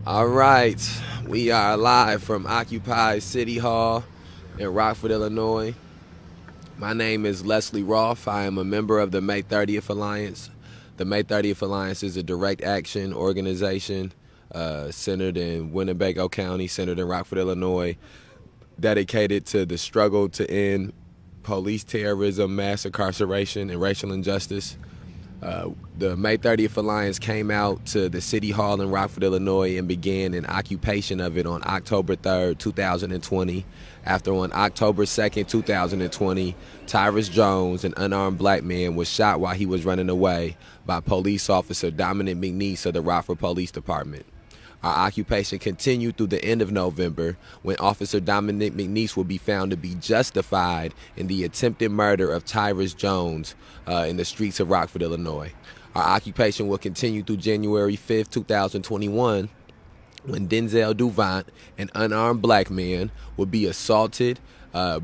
All right, we are live from Occupy City Hall in Rockford, Illinois. My name is Leslie Roth. I am a member of the May 30th Alliance. The May 30th Alliance is a direct action organization centered in Winnebago County, centered in Rockford, Illinois, dedicated to the struggle to end police terrorism, mass incarceration, and racial injustice. The May 30th Alliance came out to the City Hall in Rockford, Illinois, and began an occupation of it on October 3rd, 2020, after on October 2nd, 2020, Tyrus Jones, an unarmed black man, was shot while he was running away by police officer Dominic McNeese of the Rockford Police Department. Our occupation continued through the end of November, when Officer Dominic McNeese will be found to be justified in the attempted murder of Tyrus Jones in the streets of Rockford, Illinois. Our occupation will continue through January 5th, 2021, when Denzel Duvant, an unarmed black man, will be assaulted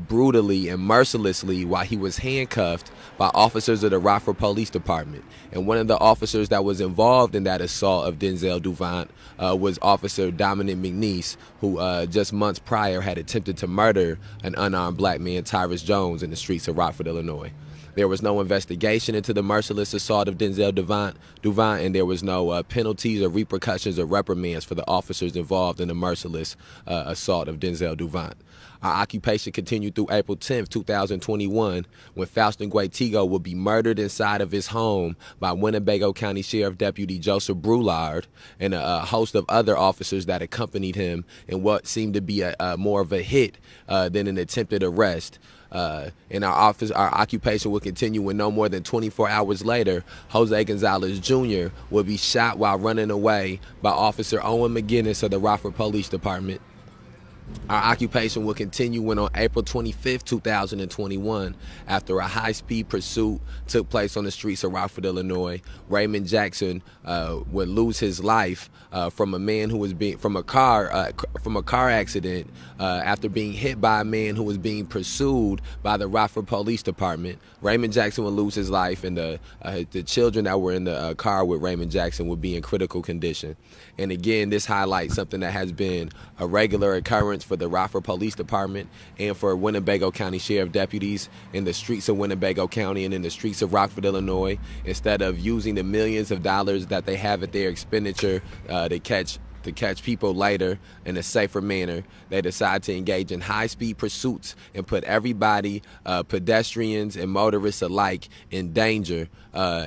brutally and mercilessly while he was handcuffed by officers of the Rockford Police Department. And one of the officers that was involved in that assault of Denzel Duvant was Officer Dominic McNeese, who just months prior had attempted to murder an unarmed black man, Tyrus Jones, in the streets of Rockford, Illinois. There was no investigation into the merciless assault of Denzel Duvant, and there was no penalties or repercussions or reprimands for the officers involved in the merciless assault of Denzel Duvant. Our occupation continued through April 10th, 2021, when Faustin Guaitigo will be murdered inside of his home by Winnebago County Sheriff Deputy Joseph Brulard and a host of other officers that accompanied him in what seemed to be more of a hit than an attempted arrest. In our occupation will continue when no more than 24 hours later, Jose Gonzalez Jr. will be shot while running away by Officer Owen McGinnis of the Rockford Police Department. Our occupation will continue when on April 25th, 2021, after a high-speed pursuit took place on the streets of Rockford, Illinois, Raymond Jackson would lose his life from a man who was from a car accident after being hit by a man who was being pursued by the Rockford Police Department. Raymond Jackson would lose his life, and the children that were in the car with Raymond Jackson would be in critical condition. And again, this highlights something that has been a regular occurrence for the Rockford Police Department and for Winnebago County Sheriff deputies in the streets of Winnebago County and in the streets of Rockford, Illinois. Instead of using the millions of dollars that they have at their expenditure to catch people later in a safer manner, they decide to engage in high-speed pursuits and put everybody, pedestrians and motorists alike, in danger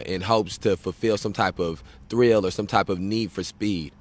in hopes to fulfill some type of thrill or some type of need for speed.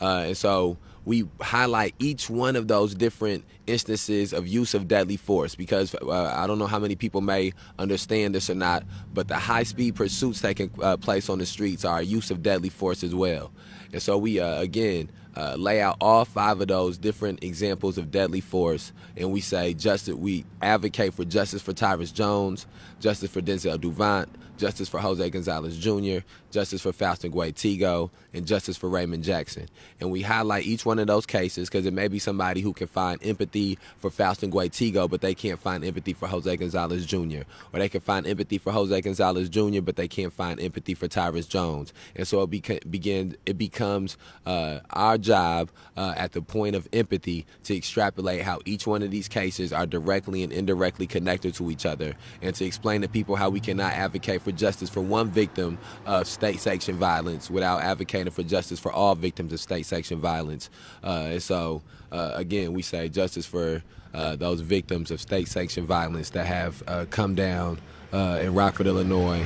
And so we highlight each one of those different instances of use of deadly force because I don't know how many people may understand this or not, but the high-speed pursuits taking place on the streets are a use of deadly force as well. And so we, again, lay out all 5 of those different examples of deadly force, and we say we advocate for justice for Tyrus Jones, justice for Denzel Duvant, justice for Jose Gonzalez Jr., justice for Faustin Guaitigo, and justice for Raymond Jackson. And we highlight each one of those cases because it may be somebody who can find empathy for Faustin Guaitigo, but they can't find empathy for Jose Gonzalez Jr., or they can find empathy for Jose Gonzalez Jr., but they can't find empathy for Tyrus Jones. And so it becomes our job at the point of empathy to extrapolate how each one of these cases are directly and indirectly connected to each other, and to explain to people how we cannot advocate for justice for one victim of state-sanctioned violence without advocating for justice for all victims of state-sanctioned violence. And so, again, we say justice for those victims of state-sanctioned violence that have come down in Rockford, Illinois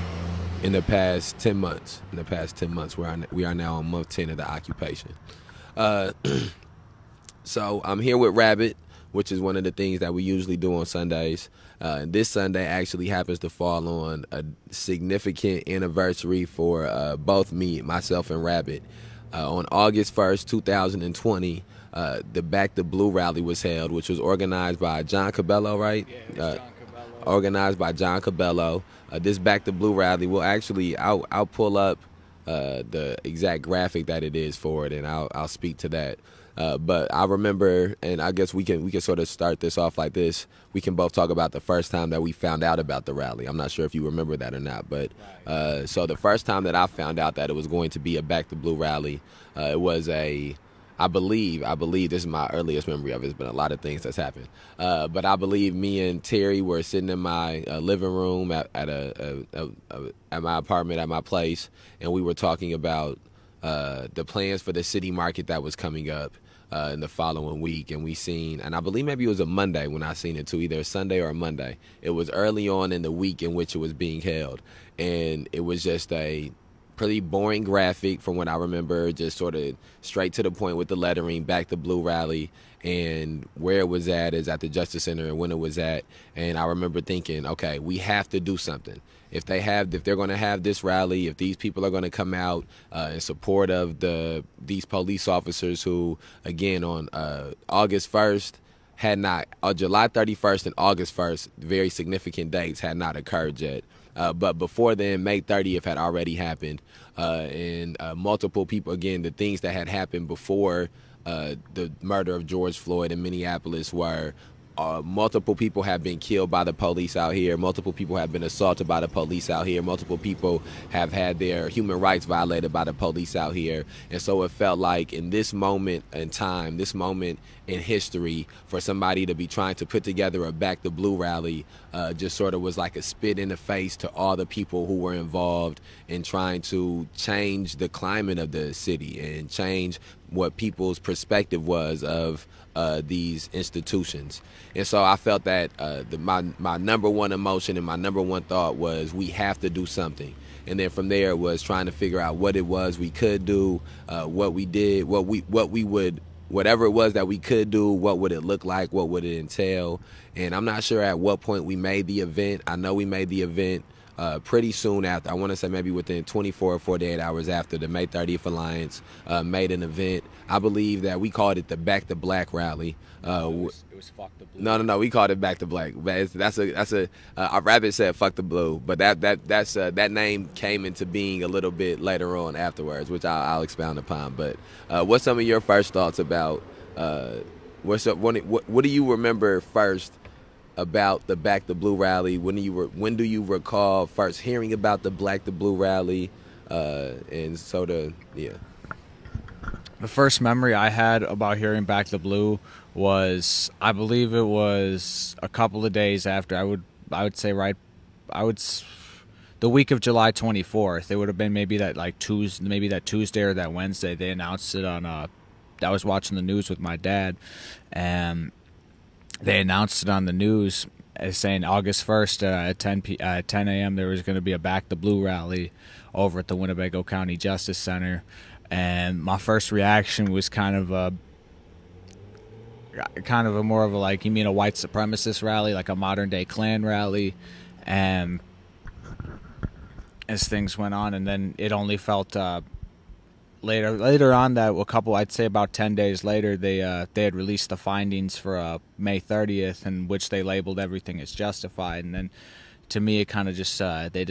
in the past 10 months. In the past 10 months, we are now on month 10 of the occupation. So I'm here with Rabbit, which is one of the things that we usually do on Sundays. This Sunday actually happens to fall on a significant anniversary for both myself and Rabbit. On August 1st, 2020, the Back the Blue rally was held, which was organized by John Cabello, right? Yeah, John Cabello. Organized by John Cabello. This Back the Blue rally will actually, I'll pull up the exact graphic that it is for it, and I'll speak to that. But I remember, and I guess we can sort of start this off like this. We can both talk about the first time that we found out about the rally. I'm not sure if you remember that or not, but so the first time that I found out that it was going to be a Back the Blue rally, it was I believe this is my earliest memory of it. It's been a lot of things that's happened, but I believe me and Terry were sitting in my living room at my apartment at my place, and we were talking about the plans for the city market that was coming up in the following week, and and I believe maybe it was a Monday when I seen it too, either a Sunday or a Monday. It was early on in the week in which it was being held, and it was just a pretty boring graphic from what I remember, just sort of straight to the point with the lettering, Back to Blue rally, and where it was at is at the Justice Center and when it was at. And I remember thinking, okay, we have to do something. If they're going to have this rally, if these people are going to come out in support of these police officers who, again, on August 1st, July 31st and August 1st, very significant dates had not occurred yet. But before then, May 30th had already happened. And multiple people, again, the things that had happened before the murder of George Floyd in Minneapolis were multiple people have been killed by the police out here. Multiple people have been assaulted by the police out here. Multiple people have had their human rights violated by the police out here. And so it felt like in this moment in time, this moment in history, for somebody to be trying to put together a Back to Blue rally just sort of was like a spit in the face to all the people who were involved in trying to change the climate of the city and change what people's perspective was of these institutions. And so I felt that my number one emotion and my number one thought was we have to do something. And then from there was trying to figure out what it was we could do, what we did, whatever it was that we could do, what would it look like, what would it entail. And I'm not sure at what point we made the event. I know we made the event pretty soon after. I want to say maybe within 24 or 48 hours after the May 30th Alliance made an event. I believe that we called it the Back to Black rally. It was Fuck the Blue. No, we called it Back to Black. Our rabbit said Fuck the Blue, but that name came into being a little bit later on afterwards, which I'll expound upon. But what's some of your first thoughts about what do you remember first about the Back to Blue rally? When do you recall first hearing about the Black to Blue rally? And sort of, yeah. The first memory I had about hearing Back to Blue was, I believe it was a couple of days after. I would say the week of July 24th. It would have been maybe that Tuesday or that Wednesday. They announced it on. I was watching the news with my dad, and they announced it on the news as saying August 1st at 10 a.m. there was going to be a Back to Blue rally over at the Winnebago County Justice Center. And my first reaction was kind of a more of a, like, you mean a white supremacist rally, like a modern day Klan rally. And as things went on, and then it only felt later on that I'd say about 10 days later, they had released the findings for May 30th, in which they labeled everything as justified. And then to me, it kind of just they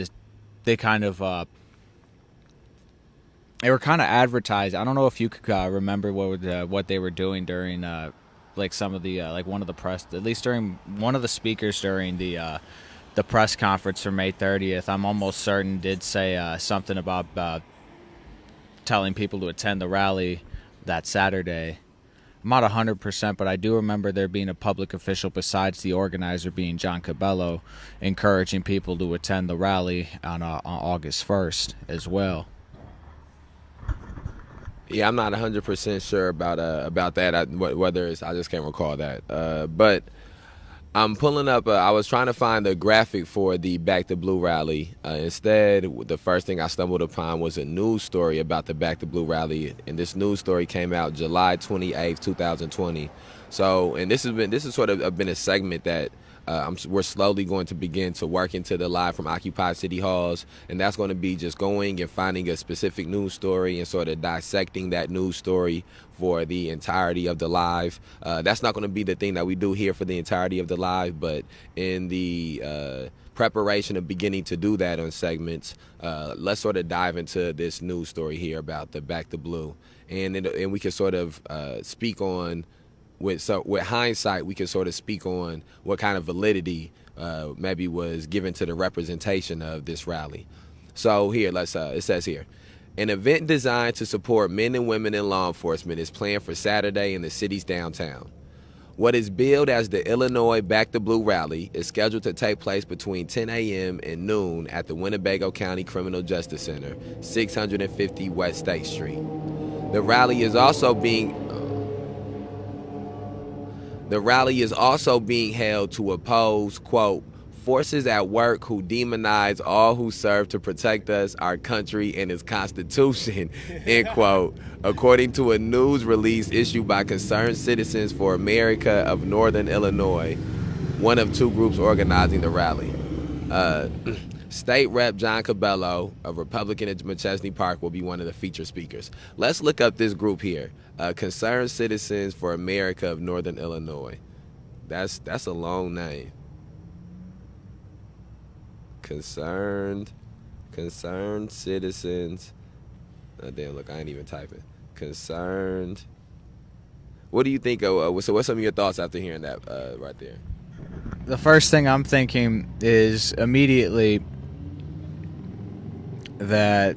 were kind of advertised. I don't know if you could remember what they were doing during like some of the like one of the press, at least during one of the speakers during the press conference for May 30th. I'm almost certain did say something about telling people to attend the rally that Saturday. I'm not 100%, but I do remember there being a public official besides the organizer, being John Cabello, encouraging people to attend the rally on August 1st as well. Yeah, I'm not 100% sure about that. Whether it's, I just can't recall that. But I'm pulling up. I was trying to find a graphic for the Back to Blue rally. Instead, the first thing I stumbled upon was a news story about the Back to Blue rally, and this news story came out July 28th, 2020. So, and this has sort of been a segment that we're slowly going to begin to work into the Live from Occupy City Halls, and that's going to be just going and finding a specific news story and sort of dissecting that news story for the entirety of the live. That's not going to be the thing that we do here for the entirety of the live, but in the preparation of beginning to do that on segments, let's sort of dive into this news story here about the Back to Blue, and we can sort of speak on. With hindsight, we can sort of speak on what kind of validity maybe was given to the representation of this rally. So here, it says here, An event designed to support men and women in law enforcement is planned for Saturday in the city's downtown. What is billed as the Illinois Back the Blue Rally is scheduled to take place between 10 a.m. and noon at the Winnebago County Criminal Justice Center, 650 West State Street. The rally is also being held to oppose, quote, forces at work who demonize all who serve to protect us, our country, and its Constitution, end quote, according to a news release issued by Concerned Citizens for America of Northern Illinois, one of two groups organizing the rally. State Rep John Cabello, a Republican at McChesney Park, will be one of the featured speakers. Let's look up this group here, Concerned Citizens for America of Northern Illinois. That's a long name. Concerned Citizens. Oh, damn, look, I ain't even typing. Concerned. What do you think of, so what's some of your thoughts after hearing that right there? The first thing I'm thinking is immediately that,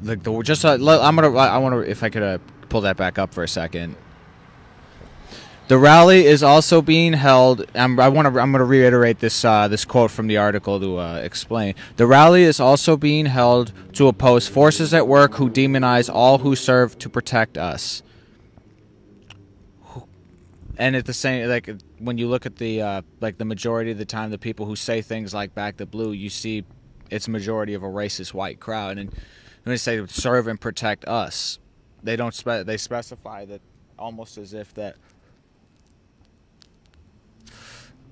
like, I want to, if I could pull that back up for a second. The rally is also being held. I'm going to reiterate this quote from the article to explain. The rally is also being held to oppose forces at work who demonize all who serve to protect us. And at the same, like, when you look at the the majority of the time, the people who say things like "Back the Blue," you see it's a majority of a racist white crowd. And when they say "serve and protect us," they don't they specify that almost as if that.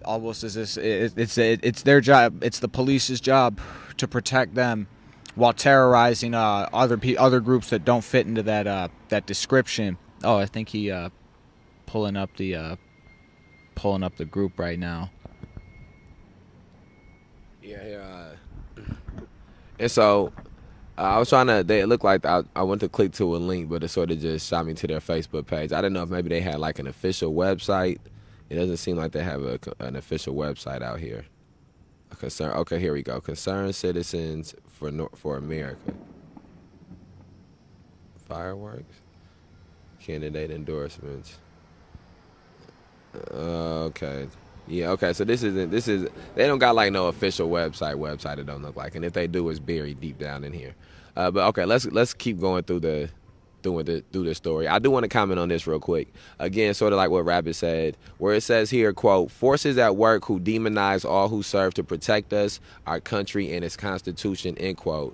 Almost as this, it's their job. It's the police's job to protect them, while terrorizing other groups that don't fit into that description. Oh, I think he pulling up the group right now. Yeah. And so I was trying to. It looked like I went to click to a link, but it sort of just shot me to their Facebook page. I didn't know if maybe they had like an official website. It doesn't seem like they have an official website out here. Okay, here we go. Concerned Citizens for America. Fireworks. Candidate endorsements. Okay. Yeah. Okay. So this is. They don't got like no official website. It don't look like, and if they do, it's buried deep down in here. But okay, let's keep going through the story. I do want to comment on this real quick. Again, sort of like what Rabbit said, where it says here, quote, forces at work who demonize all who serve to protect us, our country, and its Constitution, end quote.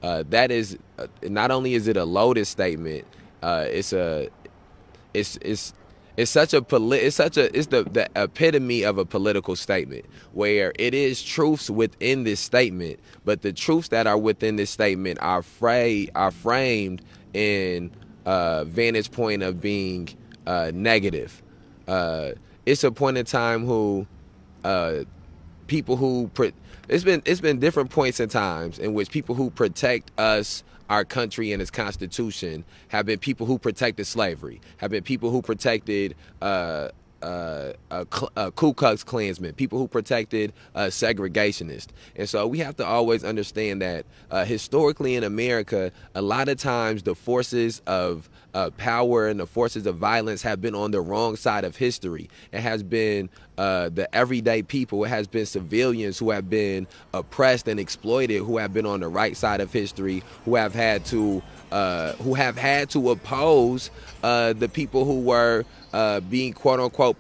That is, not only is it a loaded statement, it's the epitome of a political statement, where it is truths within this statement, but the truths that are within this statement are framed in vantage point of being negative. It's a point in time who people who it's been different points in times in which people who protect us, our country, and its Constitution have been people who protected slavery, have been people who protected Ku Klux Klansmen, people who protected segregationists. And so we have to always understand that historically in America, a lot of times the forces of power and the forces of violence have been on the wrong side of history. It has been the everyday people, it has been civilians who have been oppressed and exploited, who have been on the right side of history, who have had to oppose the people who were being quote unquote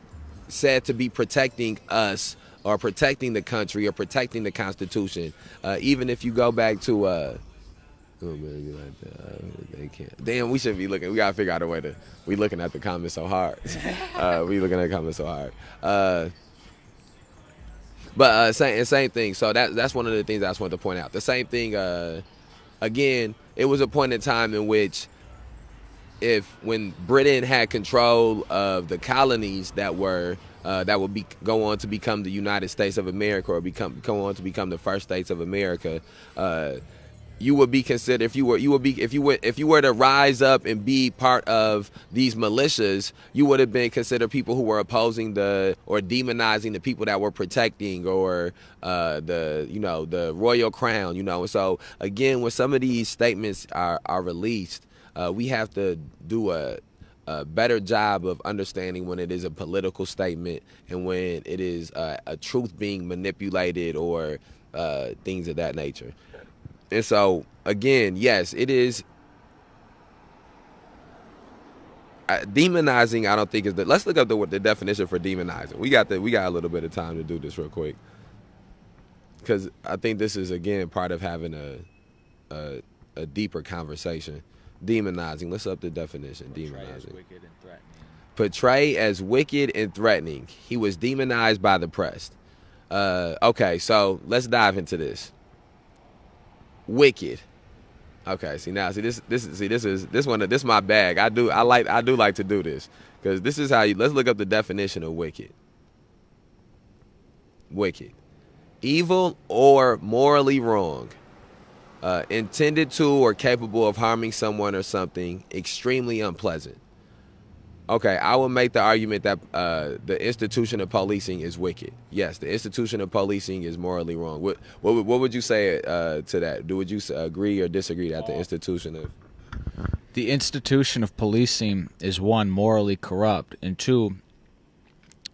said to be protecting us or protecting the country or protecting the Constitution. Even if you go back to oh man, they can't. Damn, we should be looking. We gotta figure out a way to. We looking at the comments so hard. We looking at the comments so hard. But same thing. So that's one of the things I just wanted to point out. The same thing. Again, it was a point in time in which, when Britain had control of the colonies that would go on to become the United States of America, or go on to become the first states of America. you would be considered, if you were to rise up and be part of these militias, you would have been considered people who were opposing or demonizing the people that were protecting, or the royal crown, And so again, when some of these statements are released, we have to do a better job of understanding when it is a political statement and when it is a truth being manipulated, or things of that nature. And so, again, yes, it is. Demonizing, I don't think is the. Let's look up the definition for demonizing. We got a little bit of time to do this real quick, because I think this is, again, part of having a deeper conversation. Demonizing. Let's up the definition. Demonizing. Portray as wicked and threatening. He was demonized by the press. Okay, so let's dive into this. Wicked. Okay, see this is my bag. I do like to do this, because this is how let's look up the definition of wicked. Wicked. Evil or morally wrong. Intended to or capable of harming someone or something, extremely unpleasant. Okay, I will make the argument that the institution of policing is wicked. Yes, the institution of policing is morally wrong. What would you say to that? Would you agree or disagree that the institution of policing is, one, morally corrupt, and two,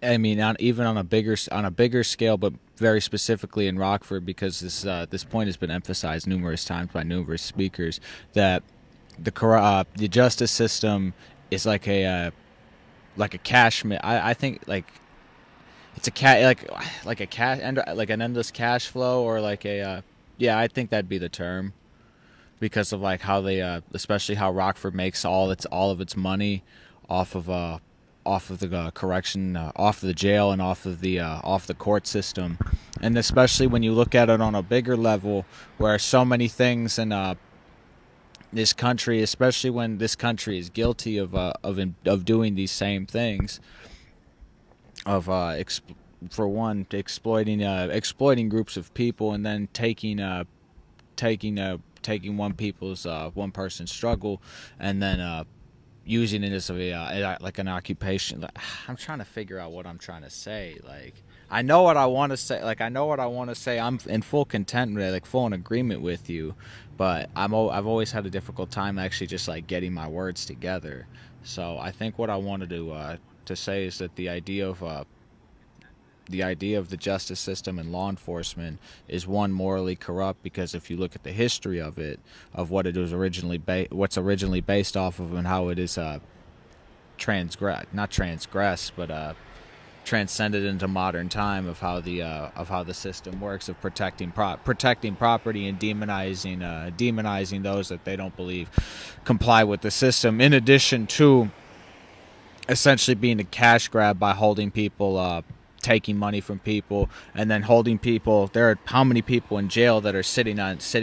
I mean, even on a bigger scale, but very specifically in Rockford, because this point has been emphasized numerous times by numerous speakers, that the justice system is like a cash. I think it's like an endless cash flow, or I think that'd be the term, because of like how they especially how Rockford makes all of its money off of the correction, off of the jail, and off the court system. And especially when you look at it on a bigger level, where so many things in this country, especially when this country is guilty of doing these same things, of for one, exploiting groups of people, and then taking one person's struggle, and then using it as like an occupation. I'm trying to figure out what I'm trying to say. I know what I want to say. I'm in full contentment, full in agreement with you, but I've always had a difficult time actually just getting my words together. So I think what I wanted to say is that the idea of the justice system and law enforcement is, one, morally corrupt, because if you look at the history of it, of what it was what's originally based off of, and how it is transcended into modern time, of how the system works, of protecting property, and demonizing those that they don't believe comply with the system, in addition to essentially being a cash grab by holding people, taking money from people, and then holding people. There are how many people in jail that are sitting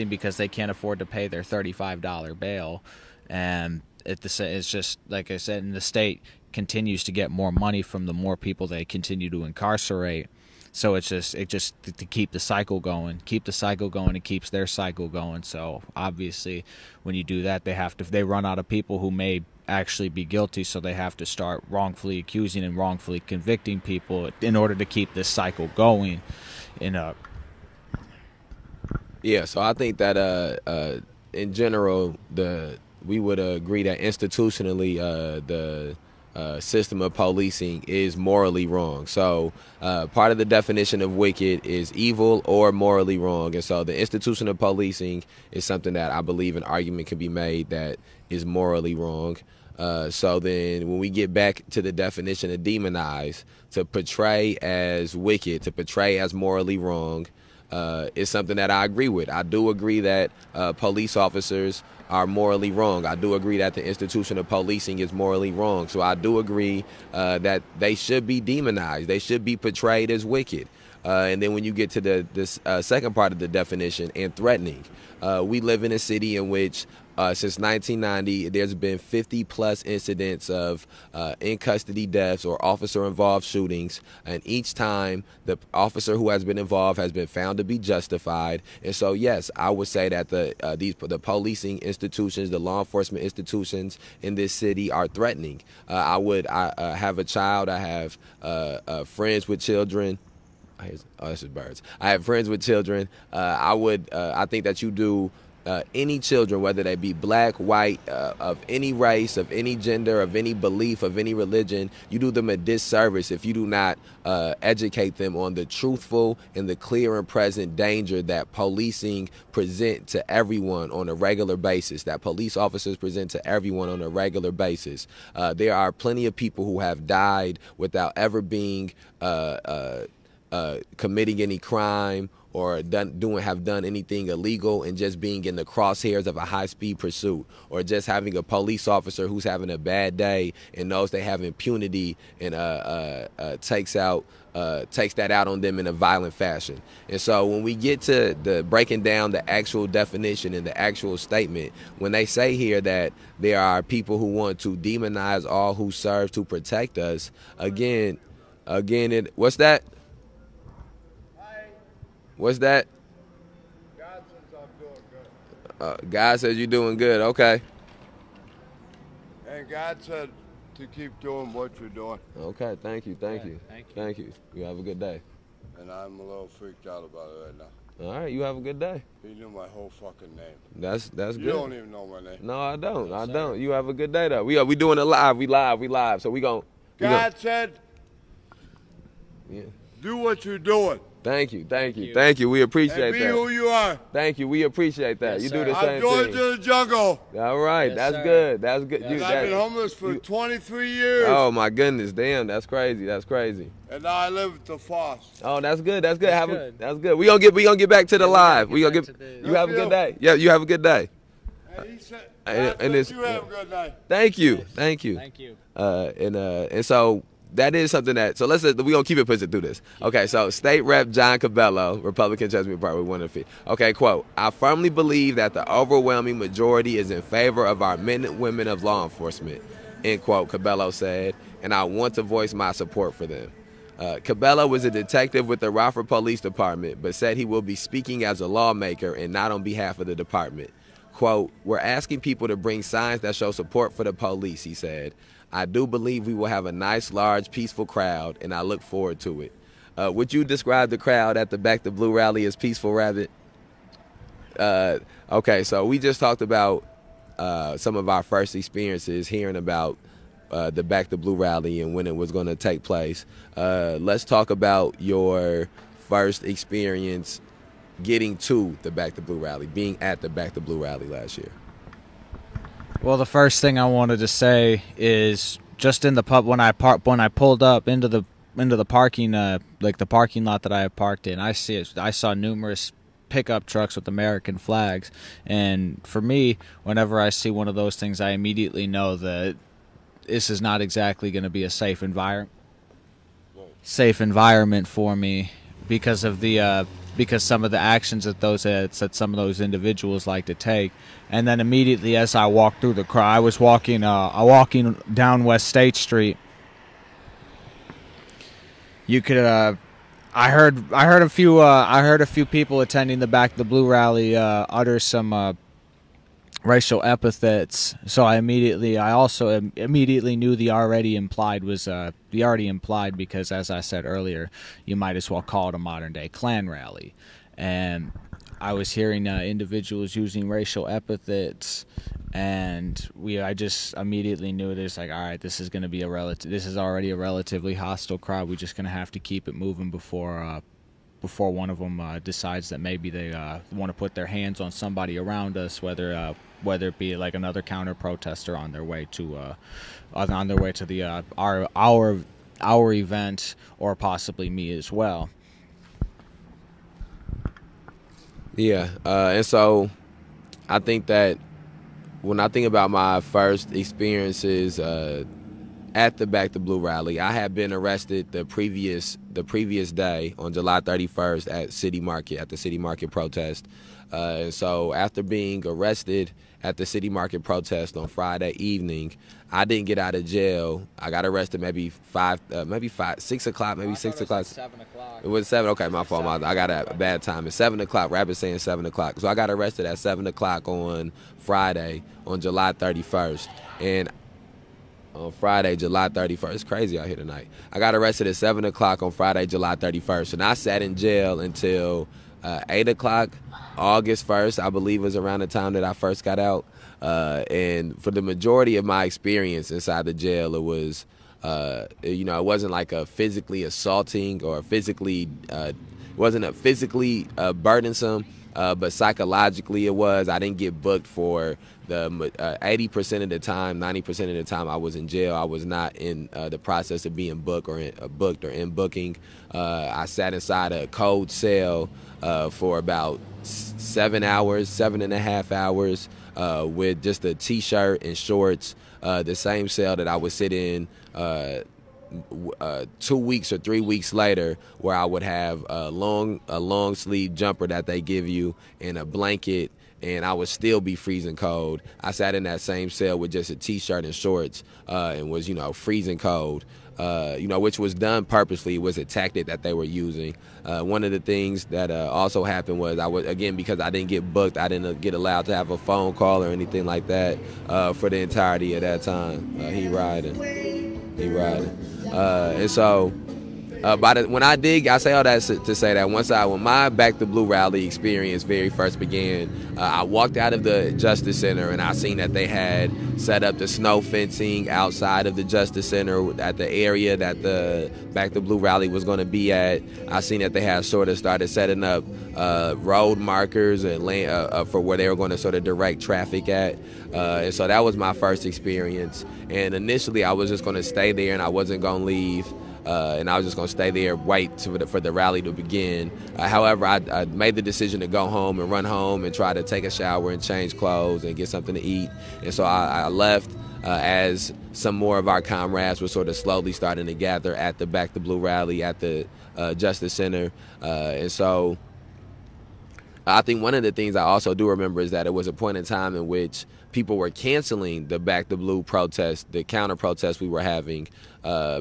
because they can't afford to pay their $35 bail, and it's just like I said, and the state continues to get more money from the more people they continue to incarcerate. So it just to keep the cycle going, and it keeps their cycle going. So obviously, when you do that, they run out of people who may actually be guilty, so they have to start wrongfully accusing and wrongfully convicting people in order to keep this cycle going. Yeah, so I think that in general, we would agree that institutionally the system of policing is morally wrong. So part of the definition of wicked is evil or morally wrong. And so the institution of policing is something that I believe an argument could be made that is morally wrong. So then when we get back to the definition of demonize, to portray as wicked, to portray as morally wrong, is something that I agree with. I do agree that police officers are morally wrong. I do agree that the institution of policing is morally wrong. So I do agree that they should be demonized. They should be portrayed as wicked. And then when you get to this second part of the definition, and threatening, we live in a city in which since 1990, there's been 50 plus incidents of in custody deaths or officer involved shootings, and each time the officer who has been involved has been found to be justified. And so, yes, I would say that the policing institutions, the law enforcement institutions in this city are threatening. I have a child. I have friends with children. Oh, this is birds. I have friends with children. I think that you do any children, whether they be black, white, of any race, of any gender, of any belief, of any religion, you do them a disservice if you do not educate them on the truthful and the clear and present danger that policing present to everyone on a regular basis, that police officers present to everyone on a regular basis. There are plenty of people who have died without ever being committing any crime or have done anything illegal, and just being in the crosshairs of a high-speed pursuit, or just having a police officer who's having a bad day and knows they have impunity and takes that out on them in a violent fashion. And so when we get to the breaking down the actual definition and the actual statement, when they say here that there are people who want to demonize all who serve to protect us, what's that? What's that? God says I'm doing good. God says you're doing good. Okay. And God said to keep doing what you're doing. Okay. Thank you. Thank you. Thank you. You have a good day. And I'm a little freaked out about it right now. All right. You have a good day. He knew my whole fucking name. That's good. You don't even know my name. No, I don't. I don't. You have a good day though. We doing it live. We live. So God said, yeah. do what you're doing. Thank you. We appreciate And be that. who you are. Thank you. We appreciate that. Yes, you sir. do the I'm same going thing. to the jungle. All right. Yes, That's sir. good. That's good. Yes, I've been homeless for 23 years. Oh my goodness. Damn. That's crazy. And now I live at the Foss. Oh, that's good. That's good. That's good. We gonna get back to the live. We gonna back get. to the- You have a good day. Yeah. You have a good day. And he said, And God it's- said you have a good night. Thank you. Thank you. And so that is something that, so we're gonna keep it pushing through this. Okay, so State Rep John Cabello, Republican Chesapeake Park, we want to okay, quote, I firmly believe that the overwhelming majority is in favor of our men and women of law enforcement, end quote, Cabello said, and I want to voice my support for them. Cabello was a detective with the Rockford Police Department, but said he will be speaking as a lawmaker and not on behalf of the department. Quote, we're asking people to bring signs that show support for the police, he said. I do believe we will have a nice, large, peaceful crowd, and I look forward to it. Would you describe the crowd at the Back the Blue rally as peaceful, Rabbit? Okay, so we just talked about some of our first experiences hearing about the Back the Blue rally and when it was going to take place. Let's talk about your first experience getting to the Back the Blue rally, being at the Back the Blue rally last year. Well, the first thing I wanted to say is just in the pub when I pulled up into the parking like the parking lot that I had parked in, I saw numerous pickup trucks with American flags, and for me, whenever I see one of those things, I immediately know that this is not exactly going to be a safe environment for me because of the because some of the actions that some of those individuals like to take. And then immediately as I walked through the crowd, I was walking down West State Street. You could I heard a few people attending the Back the Blue rally utter some racial epithets. So I also immediately knew the already implied because, as I said earlier, you might as well call it a modern day Klan rally. And I was hearing individuals using racial epithets, and I just immediately knew this, like, all right, this is already a relatively hostile crowd. We're just going to have to keep it moving before one of them decides that maybe they want to put their hands on somebody around us, whether it be like another counter protester on their way to the our event, or possibly me as well. Yeah, and so I think that when I think about my first experiences at the Back the Blue rally. I had been arrested the previous day on July 31st at the City Market protest. And so after being arrested at the City Market protest on Friday evening, I didn't get out of jail. I got arrested maybe 6 o'clock, maybe 6 o'clock. 7 o'clock. It was 7. Okay, my fault. I got a bad time. It's 7 o'clock. Rabbit saying 7 o'clock. So I got arrested at 7 o'clock on Friday on July 31st. And on Friday, July 31st. It's crazy out here tonight. I got arrested at 7 o'clock on Friday, July 31st. And I sat in jail until 8 o'clock, August 1st, I believe was around the time that I first got out. And for the majority of my experience inside the jail, it was, it wasn't like a physically assaulting or it wasn't a physically burdensome, but psychologically it was. I didn't get booked for the 80% of the time, 90% of the time I was in jail. I was not in the process of being booked or in booking. I sat inside a cold cell for about 7.5 hours, with just a T-shirt and shorts, the same cell that I would sit in 2 weeks or 3 weeks later, where I would have a long sleeve jumper that they give you and a blanket, and I would still be freezing cold. I sat in that same cell with just a T-shirt and shorts, and was freezing cold. Which was done purposely. It was a tactic that they were using. One of the things that also happened was because I didn't get booked, I didn't get allowed to have a phone call or anything like that for the entirety of that time. He riding. And so when I say all that to say that when my Back the Blue rally experience very first began, I walked out of the Justice Center and I seen that they had set up the snow fencing outside of the Justice Center at the area that the Back the Blue rally was going to be at. I seen that they had sort of started setting up road markers and for where they were going to sort of direct traffic at. And so that was my first experience. And initially I was just going to stay there and I wasn't going to leave. And I was just going to stay there, wait for the rally to begin. However, I made the decision to go home and run home and try to take a shower and change clothes and get something to eat. And so I left as some more of our comrades were sort of slowly starting to gather at the Back the Blue rally at the Justice Center. And so I think one of the things I also do remember is that it was a point in time in which people were canceling the Back the Blue protest, the counter protest we were having,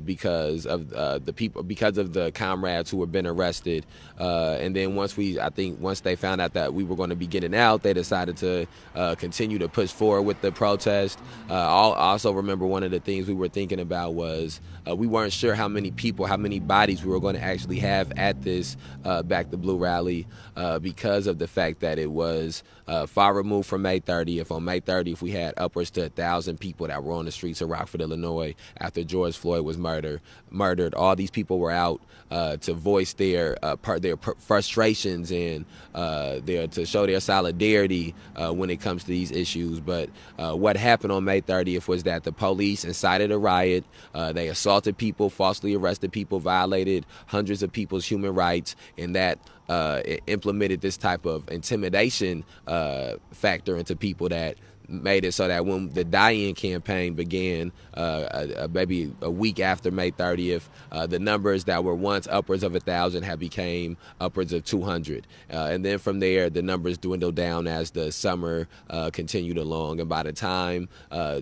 because of the comrades who had been arrested. And then once they found out that we were going to be getting out, they decided to continue to push forward with the protest. I also remember one of the things we were thinking about was we weren't sure how many bodies we were going to actually have at this Back the Blue rally, because of the fact that it was far removed from May 30th. On May 30th, we had upwards to 1,000 people that were on the streets of Rockford, Illinois, after George Floyd was murdered. All these people were out to voice their frustrations and to show their solidarity when it comes to these issues. But what happened on May 30th was that the police incited a riot. They assaulted people, falsely arrested people, violated hundreds of people's human rights, and that implemented this type of intimidation factor into people that made it so that when the die-in campaign began, maybe a week after May 30th, the numbers that were once upwards of 1,000 had became upwards of 200. And then from there, the numbers dwindled down as the summer continued along. And by the time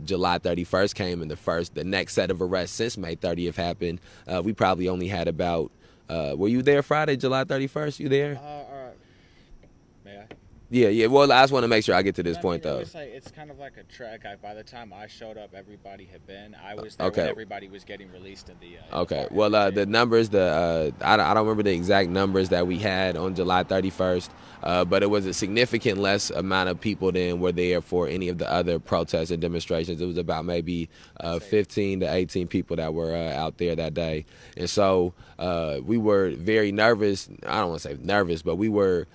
July 31st came and the next set of arrests since May 30th happened, we probably only had about, were you there Friday, July 31st? You there? May I? Yeah. Well, I just want to make sure I get to this point, though. It's kind of like a track. By the time I showed up, everybody had been. I was there when everybody was getting released in the. Okay. Well, the numbers, I don't remember the exact numbers that we had on July 31st, but it was a significant less amount of people than were there for any of the other protests and demonstrations. It was about maybe 15 to 18 people that were out there that day, and so we were very nervous. I don't want to say nervous, but we were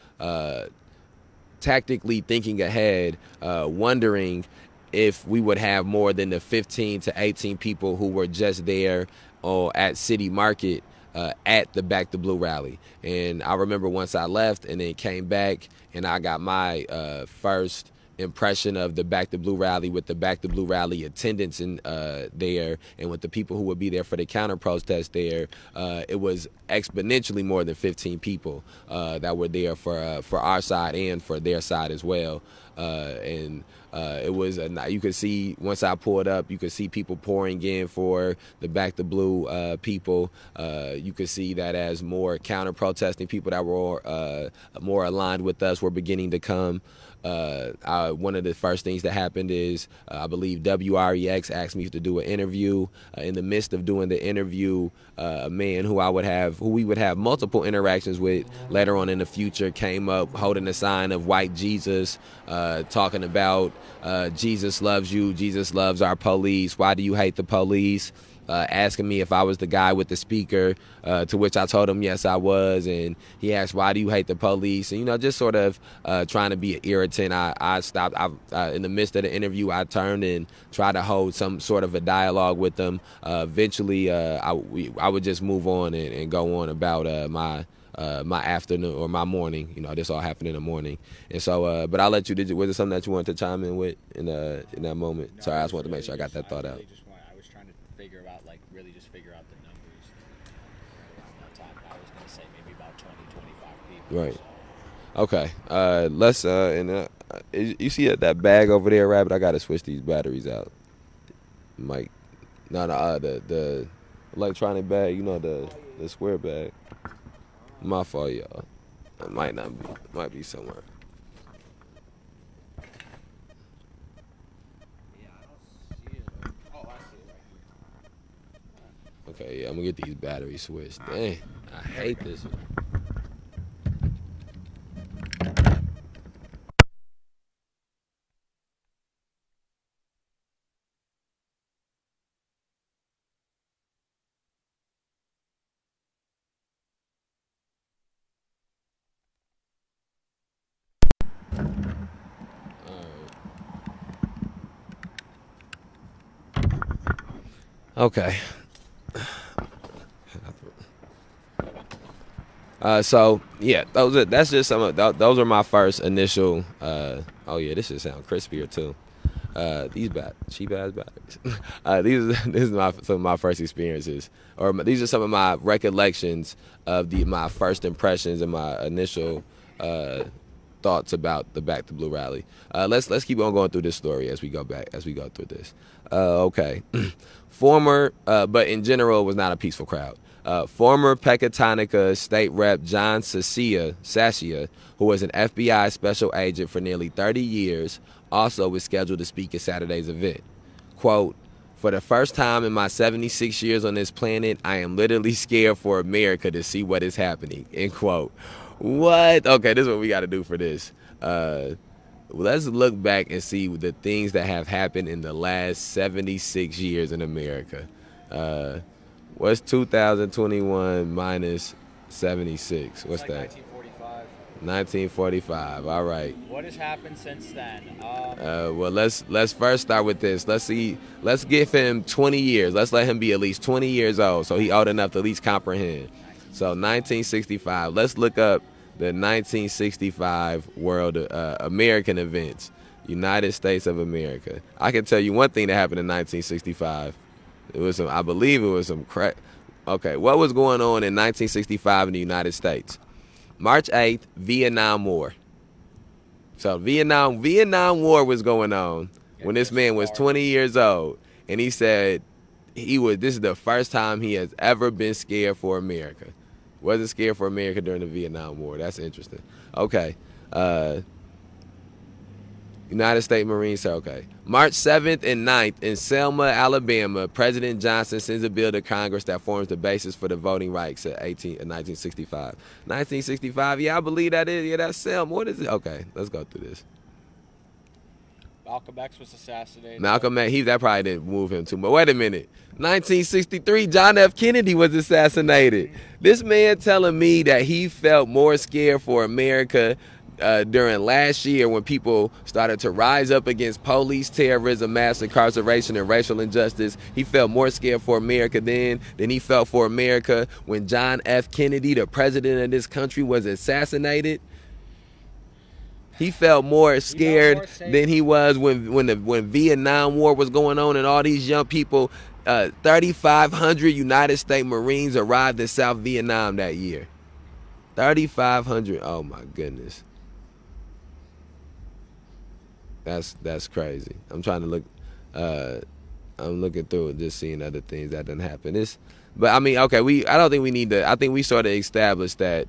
tactically thinking ahead, wondering if we would have more than the 15 to 18 people who were just there at City Market at the Back the Blue rally. And I remember once I left and then came back and I got my first impression of the Back the Blue rally, with the Back the Blue rally attendance in there, and with the people who would be there for the counter protest there, it was exponentially more than 15 people that were there for our side and for their side as well. It was you could see, once I pulled up, you could see people pouring in for the Back the Blue people. You could see that as more counter protesting people that were more aligned with us were beginning to come. One of the first things that happened is I believe WREX asked me to do an interview. In the midst of doing the interview, a man who we would have multiple interactions with later on in the future came up holding a sign of white Jesus, talking about Jesus loves you, Jesus loves our police, why do you hate the police? Asking me if I was the guy with the speaker, to which I told him yes, I was. And he asked, why do you hate the police? And, just sort of trying to be an irritant. I stopped. In the midst of the interview, I turned and tried to hold some sort of a dialogue with them. Eventually, I would just move on and go on about my afternoon or my morning. This all happened in the morning. And so, but I'll let you. Was there something that you wanted to chime in with in that moment? Sorry, I just wanted to make sure I got that thought out. I was trying to figure out, really just figure out the numbers. I was going to say maybe about 20, 25 people. Right. Okay. Let's. You see that bag over there, Rabbit? I gotta switch these batteries out. Mike. No. The electronic bag. The square bag. My fault, y'all. It might not be. Might be somewhere. Yeah, I don't see it. Oh, I see it right here. Okay, yeah, I'm gonna get these batteries switched. Dang, I hate this one. Okay. So yeah, that's just some of those are my first initial. Oh yeah, this should sound crispier too. These cheap ass batteries. This is some of my first experiences, or these are some of my recollections of my first impressions and my initial thoughts about the Back to Blue rally. Let's keep on going through this story as we go through this. Okay. But in general, it was not a peaceful crowd. Former Pecatonica State Rep John Sassia, who was an FBI special agent for nearly 30 years, also was scheduled to speak at Saturday's event. Quote, "For the first time in my 76 years on this planet, I am literally scared for America to see what is happening." End quote. What? Okay, this is what we got to do for this. Let's look back and see the things that have happened in the last 76 years in America. What's 2021 minus 76? What's that? 1945. 1945. All right. What has happened since then? Well, let's first start with this. Let's give him 20 years. Let's let him be at least 20 years old, so he old enough to at least comprehend. So 1965. Let's look up the 1965 world American events. United States of America. I can tell you one thing that happened in 1965. I believe it was some crack. Okay, what was going on in 1965 in the United States? March 8th, Vietnam War. So Vietnam War was going on when this man was 20 years old, and he said this is the first time he has ever been scared for America. Wasn't scared for America during the Vietnam War. That's interesting. Okay. United States Marines. Okay. March 7th and 9th in Selma, Alabama, President Johnson sends a bill to Congress that forms the basis for the voting rights at 1965. 1965, yeah, I believe that is. Yeah, that's Selma. What is it? Okay, let's go through this. Malcolm X was assassinated. Malcolm X, that probably didn't move him too much. Wait a minute. 1963, John F. Kennedy was assassinated. This man telling me that he felt more scared for America during last year when people started to rise up against police terrorism, mass incarceration, and racial injustice. He felt more scared for America then than he felt for America when John F. Kennedy, the president of this country, was assassinated. He felt more more scared safe. than he was when Vietnam War was going on and all these young people. 3,500 United States Marines arrived in South Vietnam that year. 3,500. Oh my goodness. That's crazy. I'm trying to look. I'm looking through it, just seeing other things that didn't happen. But I mean, okay. I don't think we need to. I think we sort of established that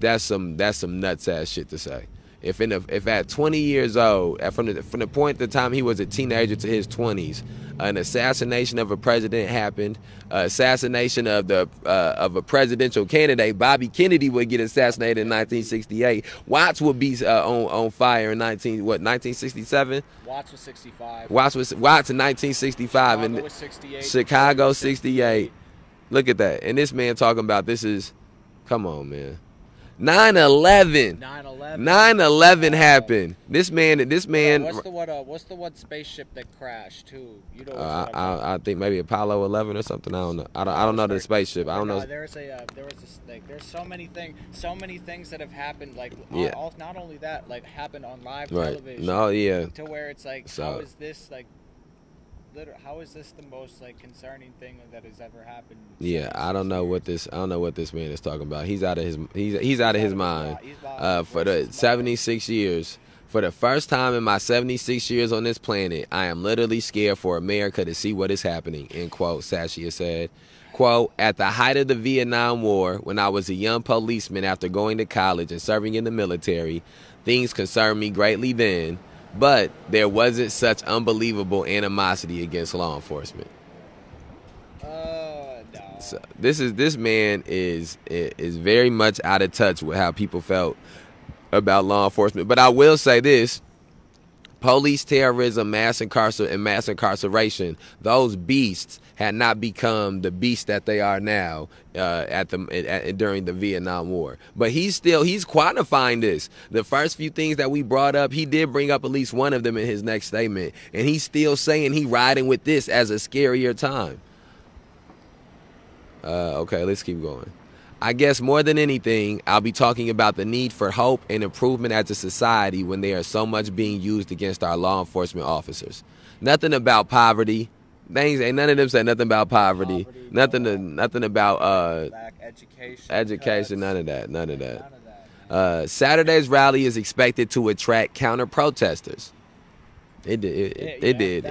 that's some nuts ass shit to say. If at 20 years old, from the point the time he was a teenager to his 20s, an assassination of a president happened. Assassination of a presidential candidate, Bobby Kennedy, would get assassinated in 1968. Watts would be on fire in 1967. Watts was 65. Watts in 1965 Chicago and was 68. Chicago 68. Look at that. And this man talking about come on, man. 9/11. 9/11 happened. This man. What's the one spaceship that crashed too? You know. I think maybe Apollo 11 or something. I don't know. I don't know the spaceship. I don't know. There's so many things that have happened. Like yeah. Not only that, like happened on live right. television. No, yeah. To where it's like, so, how is this like? How is this the most like concerning thing that has ever happened? Yeah, I don't know what this man is talking about. He's out of his mind. For the 76 years, for the first time in my 76 years on this planet, I am literally scared for America to see what is happening. End quote. Sashia said. Quote, at the height of the Vietnam War, when I was a young policeman after going to college and serving in the military, things concerned me greatly then. But there wasn't such unbelievable animosity against law enforcement. No. So this man is very much out of touch with how people felt about law enforcement. But I will say this: police terrorism, mass incarceration, those beasts had not become the beasts that they are now during the Vietnam War. But he's quantifying this. The first few things that we brought up, he did bring up at least one of them in his next statement. And he's still saying he riding with this as a scarier time. Okay, let's keep going. I guess more than anything, I'll be talking about the need for hope and improvement as a society when there is so much being used against our law enforcement officers. Nothing about poverty. None of them said nothing about poverty. Nothing about education. None of that. Saturday's rally is expected to attract counter protesters. It did.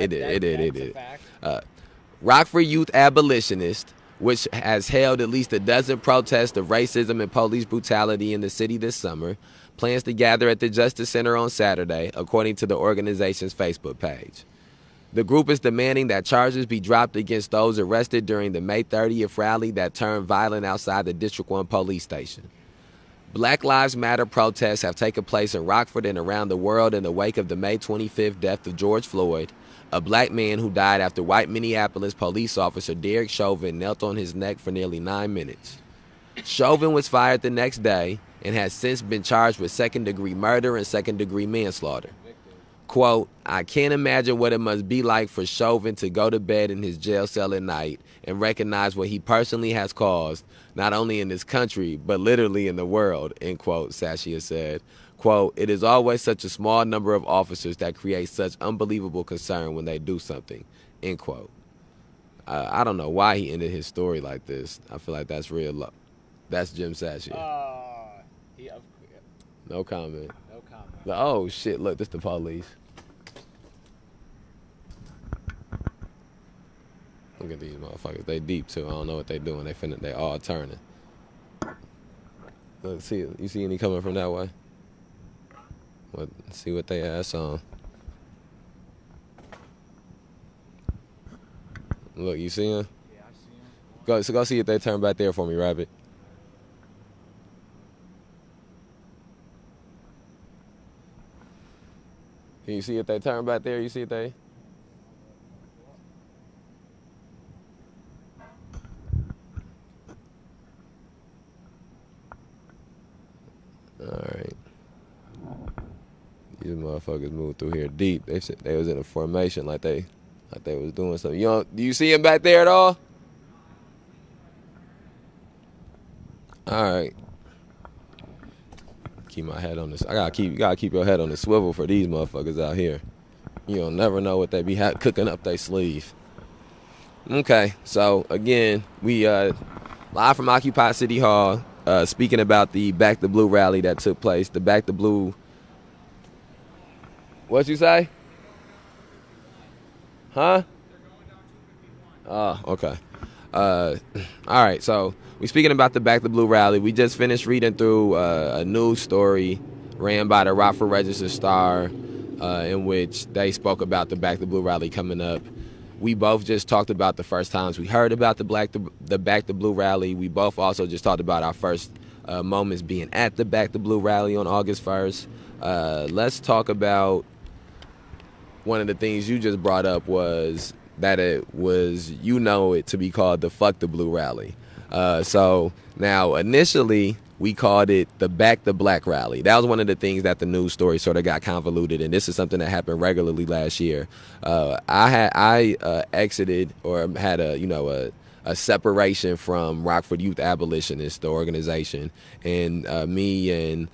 Rockford Youth Abolitionist, which has held at least a dozen protests of racism and police brutality in the city this summer, plans to gather at the Justice Center on Saturday, according to the organization's Facebook page. The group is demanding that charges be dropped against those arrested during the May 30th rally that turned violent outside the District 1 police station. Black Lives Matter protests have taken place in Rockford and around the world in the wake of the May 25th death of George Floyd, a black man who died after white Minneapolis police officer Derek Chauvin knelt on his neck for nearly 9 minutes. Chauvin was fired the next day and has since been charged with second-degree murder and second-degree manslaughter. Quote, I can't imagine what it must be like for Chauvin to go to bed in his jail cell at night and recognize what he personally has caused, not only in this country, but literally in the world, end quote, Sashia said. Quote, it is always such a small number of officers that create such unbelievable concern when they do something, end quote. I don't know why he ended his story like this. I feel like that's real low. That's Jim Sashia. No comment. Oh, shit, look, this the police. Look at these motherfuckers. They deep, too. I don't know what they doing. They all turning. Look, you see any coming from that way? See what they ass on. Look, you see him? Yeah, I see him. Go see if they turn back there for me, Rabbit. Can you see if they turn back there? You see if they... Alright. These motherfuckers moved through here deep. They said they was in a formation like they was doing something. Do you see him back there at all? Alright. keep my head on this. You gotta keep your head on the swivel for these motherfuckers out here. You don't never know what they be cooking up their sleeve. Okay, so again, we live from Occupy City Hall, speaking about the Back the Blue rally that took place. The Back the Blue. What you say? Huh? Oh, okay. All right, so we speaking about the Back the Blue rally. We just finished reading through a news story ran by the Rockford Register-Star, in which they spoke about the Back the Blue rally coming up. We both just talked about the first times we heard about the Back the Blue rally. We both also just talked about our first moments being at the Back the Blue rally on August 1st. Let's talk about one of the things you just brought up was that it was, it to be called the Fuck the Blue rally. So now initially we called it the Back the Black rally. That was one of the things that the news story sort of got convoluted, and this is something that happened regularly last year. I exited or had a separation from Rockford Youth Abolitionists, the organization, and me and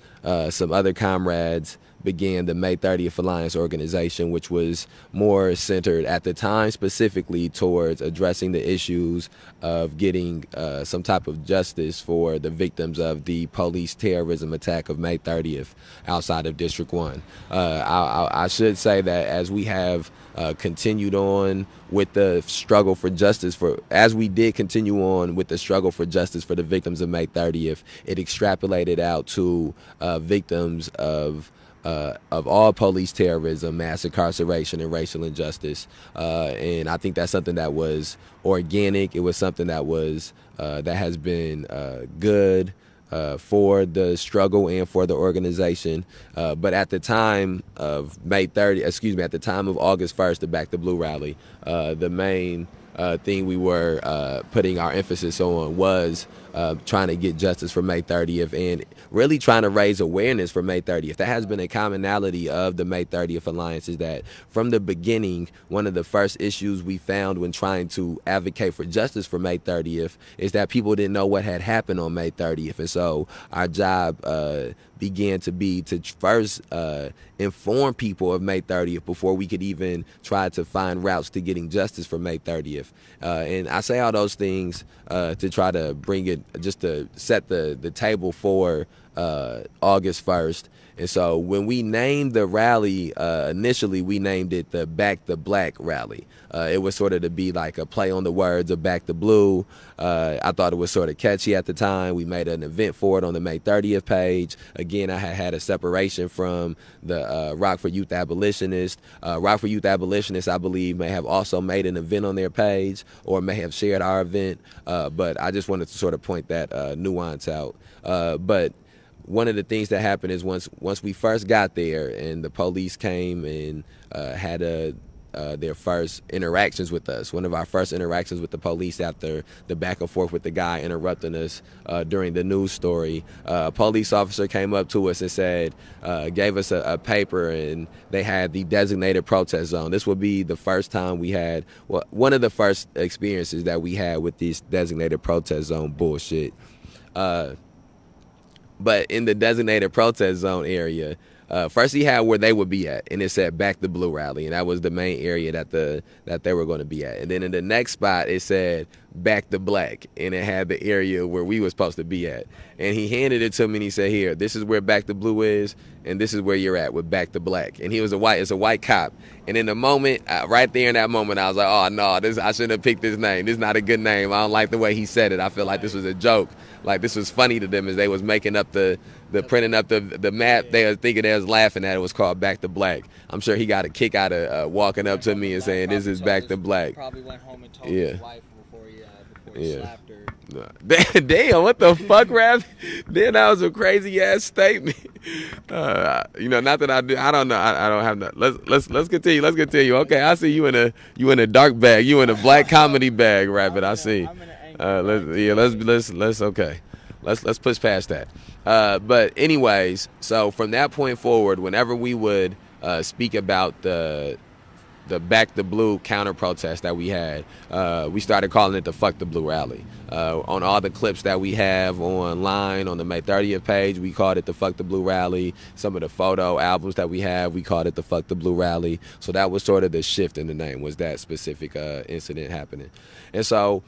some other comrades began the May 30th Alliance organization, which was more centered at the time specifically towards addressing the issues of getting some type of justice for the victims of the police terrorism attack of May 30th outside of District 1. I should say that as we have continued on with the struggle for justice as we did continue on with the struggle for justice for the victims of May 30th, it extrapolated out to victims of all police terrorism, mass incarceration, and racial injustice. And I think that's something that was organic. It was something that was that has been good for the struggle and for the organization. But at the time of at the time of August 1st, the Back the Blue rally, the main thing we were putting our emphasis on was trying to get justice for May 30th and really trying to raise awareness for May 30th. That has been a commonality of the May 30th Alliance, is that from the beginning, one of the first issues we found when trying to advocate for justice for May 30th is that people didn't know what had happened on May 30th. And so our job began to be to first inform people of May 30th before we could even try to find routes to getting justice for May 30th. And I say all those things to try to bring it, just to set the table for August 1st. And so when we named the rally, initially we named it the Back the Black rally. It was sort of to be like a play on the words of Back the Blue. I thought it was sort of catchy at the time. We made an event for it on the May 30th page. Again, I had a separation from the Rockford Youth Abolitionists. Rockford Youth Abolitionists, I believe, may have also made an event on their page or may have shared our event. But I just wanted to sort of point that nuance out. But one of the things that happened is once we first got there and the police came and had their first interactions with us, one of our first interactions with the police after the back and forth with the guy interrupting us during the news story, a police officer came up to us and said, gave us a paper, and they had the designated protest zone. This would be the first time we had, one of the first experiences that we had with this designated protest zone bullshit. But in the designated protest zone area, first he had where they would be at, and it said Back the Blue rally, and that was the main area that they were going to be at. And then in the next spot, it said Back the Black, and it had the area where we were supposed to be at. And he handed it to me, and he said, "Here, this is where Back the Blue is, and this is where you're at with Back the Black." And it's a white cop. And in the moment, right there in that moment, I was like, "Oh no, I shouldn't have picked this name. This is not a good name. I don't like the way he said it. I feel like this was a joke. Like this was funny to them as they was making up the printing up the map. They were thinking they was laughing at it was called Back to Black. I'm sure he got a kick out of walking up to me and saying, "This is Back to Black." Probably went home and told his wife before he slapped her. Damn, what the fuck, Rap? Then that was a crazy ass statement. Not that I don't know. I don't have no. Let's continue. Let's continue. Okay, I see you in a dark bag. You in a black comedy bag, Rabbit. I see. Let's okay. Let's push past that. But anyways, so from that point forward, whenever we would speak about the the Back the Blue counter protest that we had. We started calling it the Fuck the Blue rally. On all the clips that we have online on the May 30th page, we called it the Fuck the Blue rally. Some of the photo albums that we have, we called it the Fuck the Blue rally. So that was sort of the shift in the name, was that specific incident happening. And so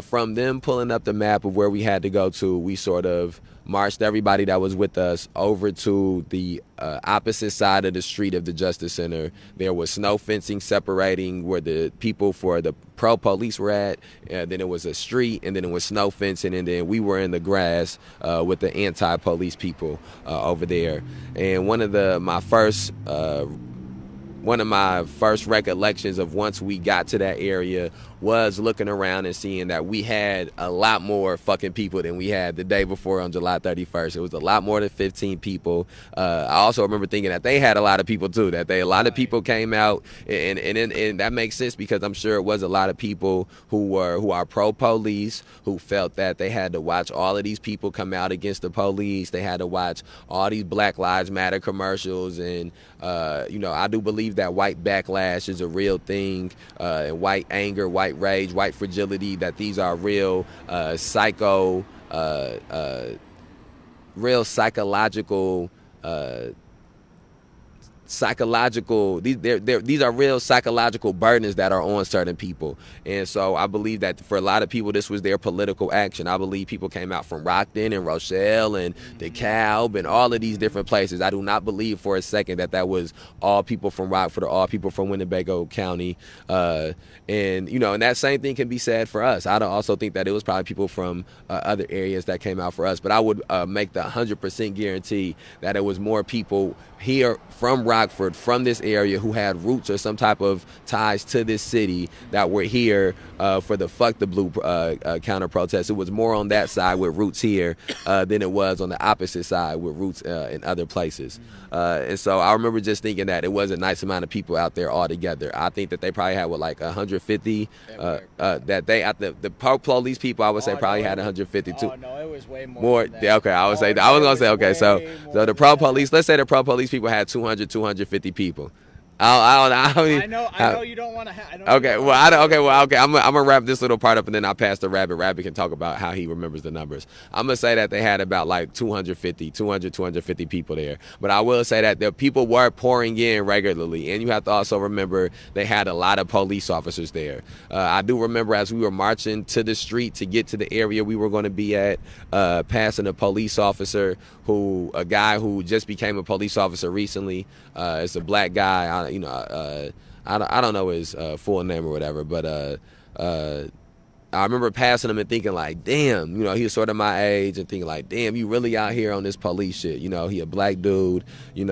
from them pulling up the map of where we had to go to, we sort of marched everybody that was with us over to the opposite side of the street of the Justice Center. There was snow fencing separating where the people for the pro-police were at. Then it was a street, and then it was snow fencing, and then we were in the grass with the anti-police people over there. And one of my first recollections of once we got to that area was looking around and seeing that we had a lot more fucking people than we had the day before on July 31st. It was a lot more than 15 people. I also remember thinking that they had a lot of people too, that a lot of people came out, and that makes sense because I'm sure it was a lot of people who are pro-police, who felt that they had to watch all of these people come out against the police. They had to watch all these Black Lives Matter commercials, and I do believe that white backlash is a real thing, and white anger, white rage, white fragility, that these are real psychological these are real psychological burdens that are on certain people. And so I believe that for a lot of people this was their political action. I believe people came out from Rockton and Rochelle and DeKalb and all of these different places. I do not believe for a second that was all people from Rockford or all people from Winnebago County. And that same thing can be said for us. I also think that it was probably people from other areas that came out for us, but I would make the 100% guarantee that it was more people here from Rockford, from this area, who had roots or some type of ties to this city that were here for the Fuck the Blue counter protest. It was more on that side with roots here than it was on the opposite side with roots in other places. And so I remember just thinking that it was a nice amount of people out there all together. I think that they probably had like 150. The police people, I would say probably had 150 too. Oh no, it was way more. Okay, I was gonna say okay. So the pro police, let's say the pro police people had 250 people. I know you don't want to. Okay. I'm gonna wrap this little part up, and then I'll pass to Rabbit. Rabbit can talk about how he remembers the numbers. I'm gonna say that they had about like 250 people there. But I will say that the people were pouring in regularly, and you have to also remember they had a lot of police officers there. I do remember as we were marching to the street to get to the area we were going to be at, passing a police officer a guy who just became a police officer recently. It's a black guy. I don't know his full name or whatever, but I remember passing him and thinking like, damn, he was sort of my age, and thinking like, damn, you really out here on this police shit. He a black dude, and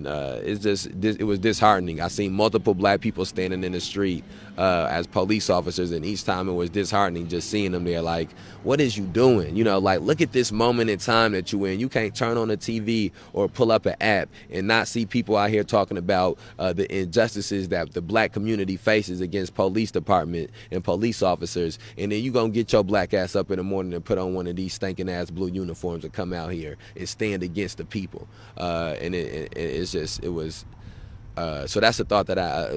it was disheartening. I seen multiple black people standing in the street as police officers, and each time it was disheartening just seeing them there like, what is you doing? Like, look at this moment in time that you in. You can't turn on the TV or pull up an app and not see people out here talking about the injustices that the black community faces against police department and police officers. And then you gonna get your black ass up in the morning and put on one of these stinking ass blue uniforms and come out here and stand against the people. So that's a thought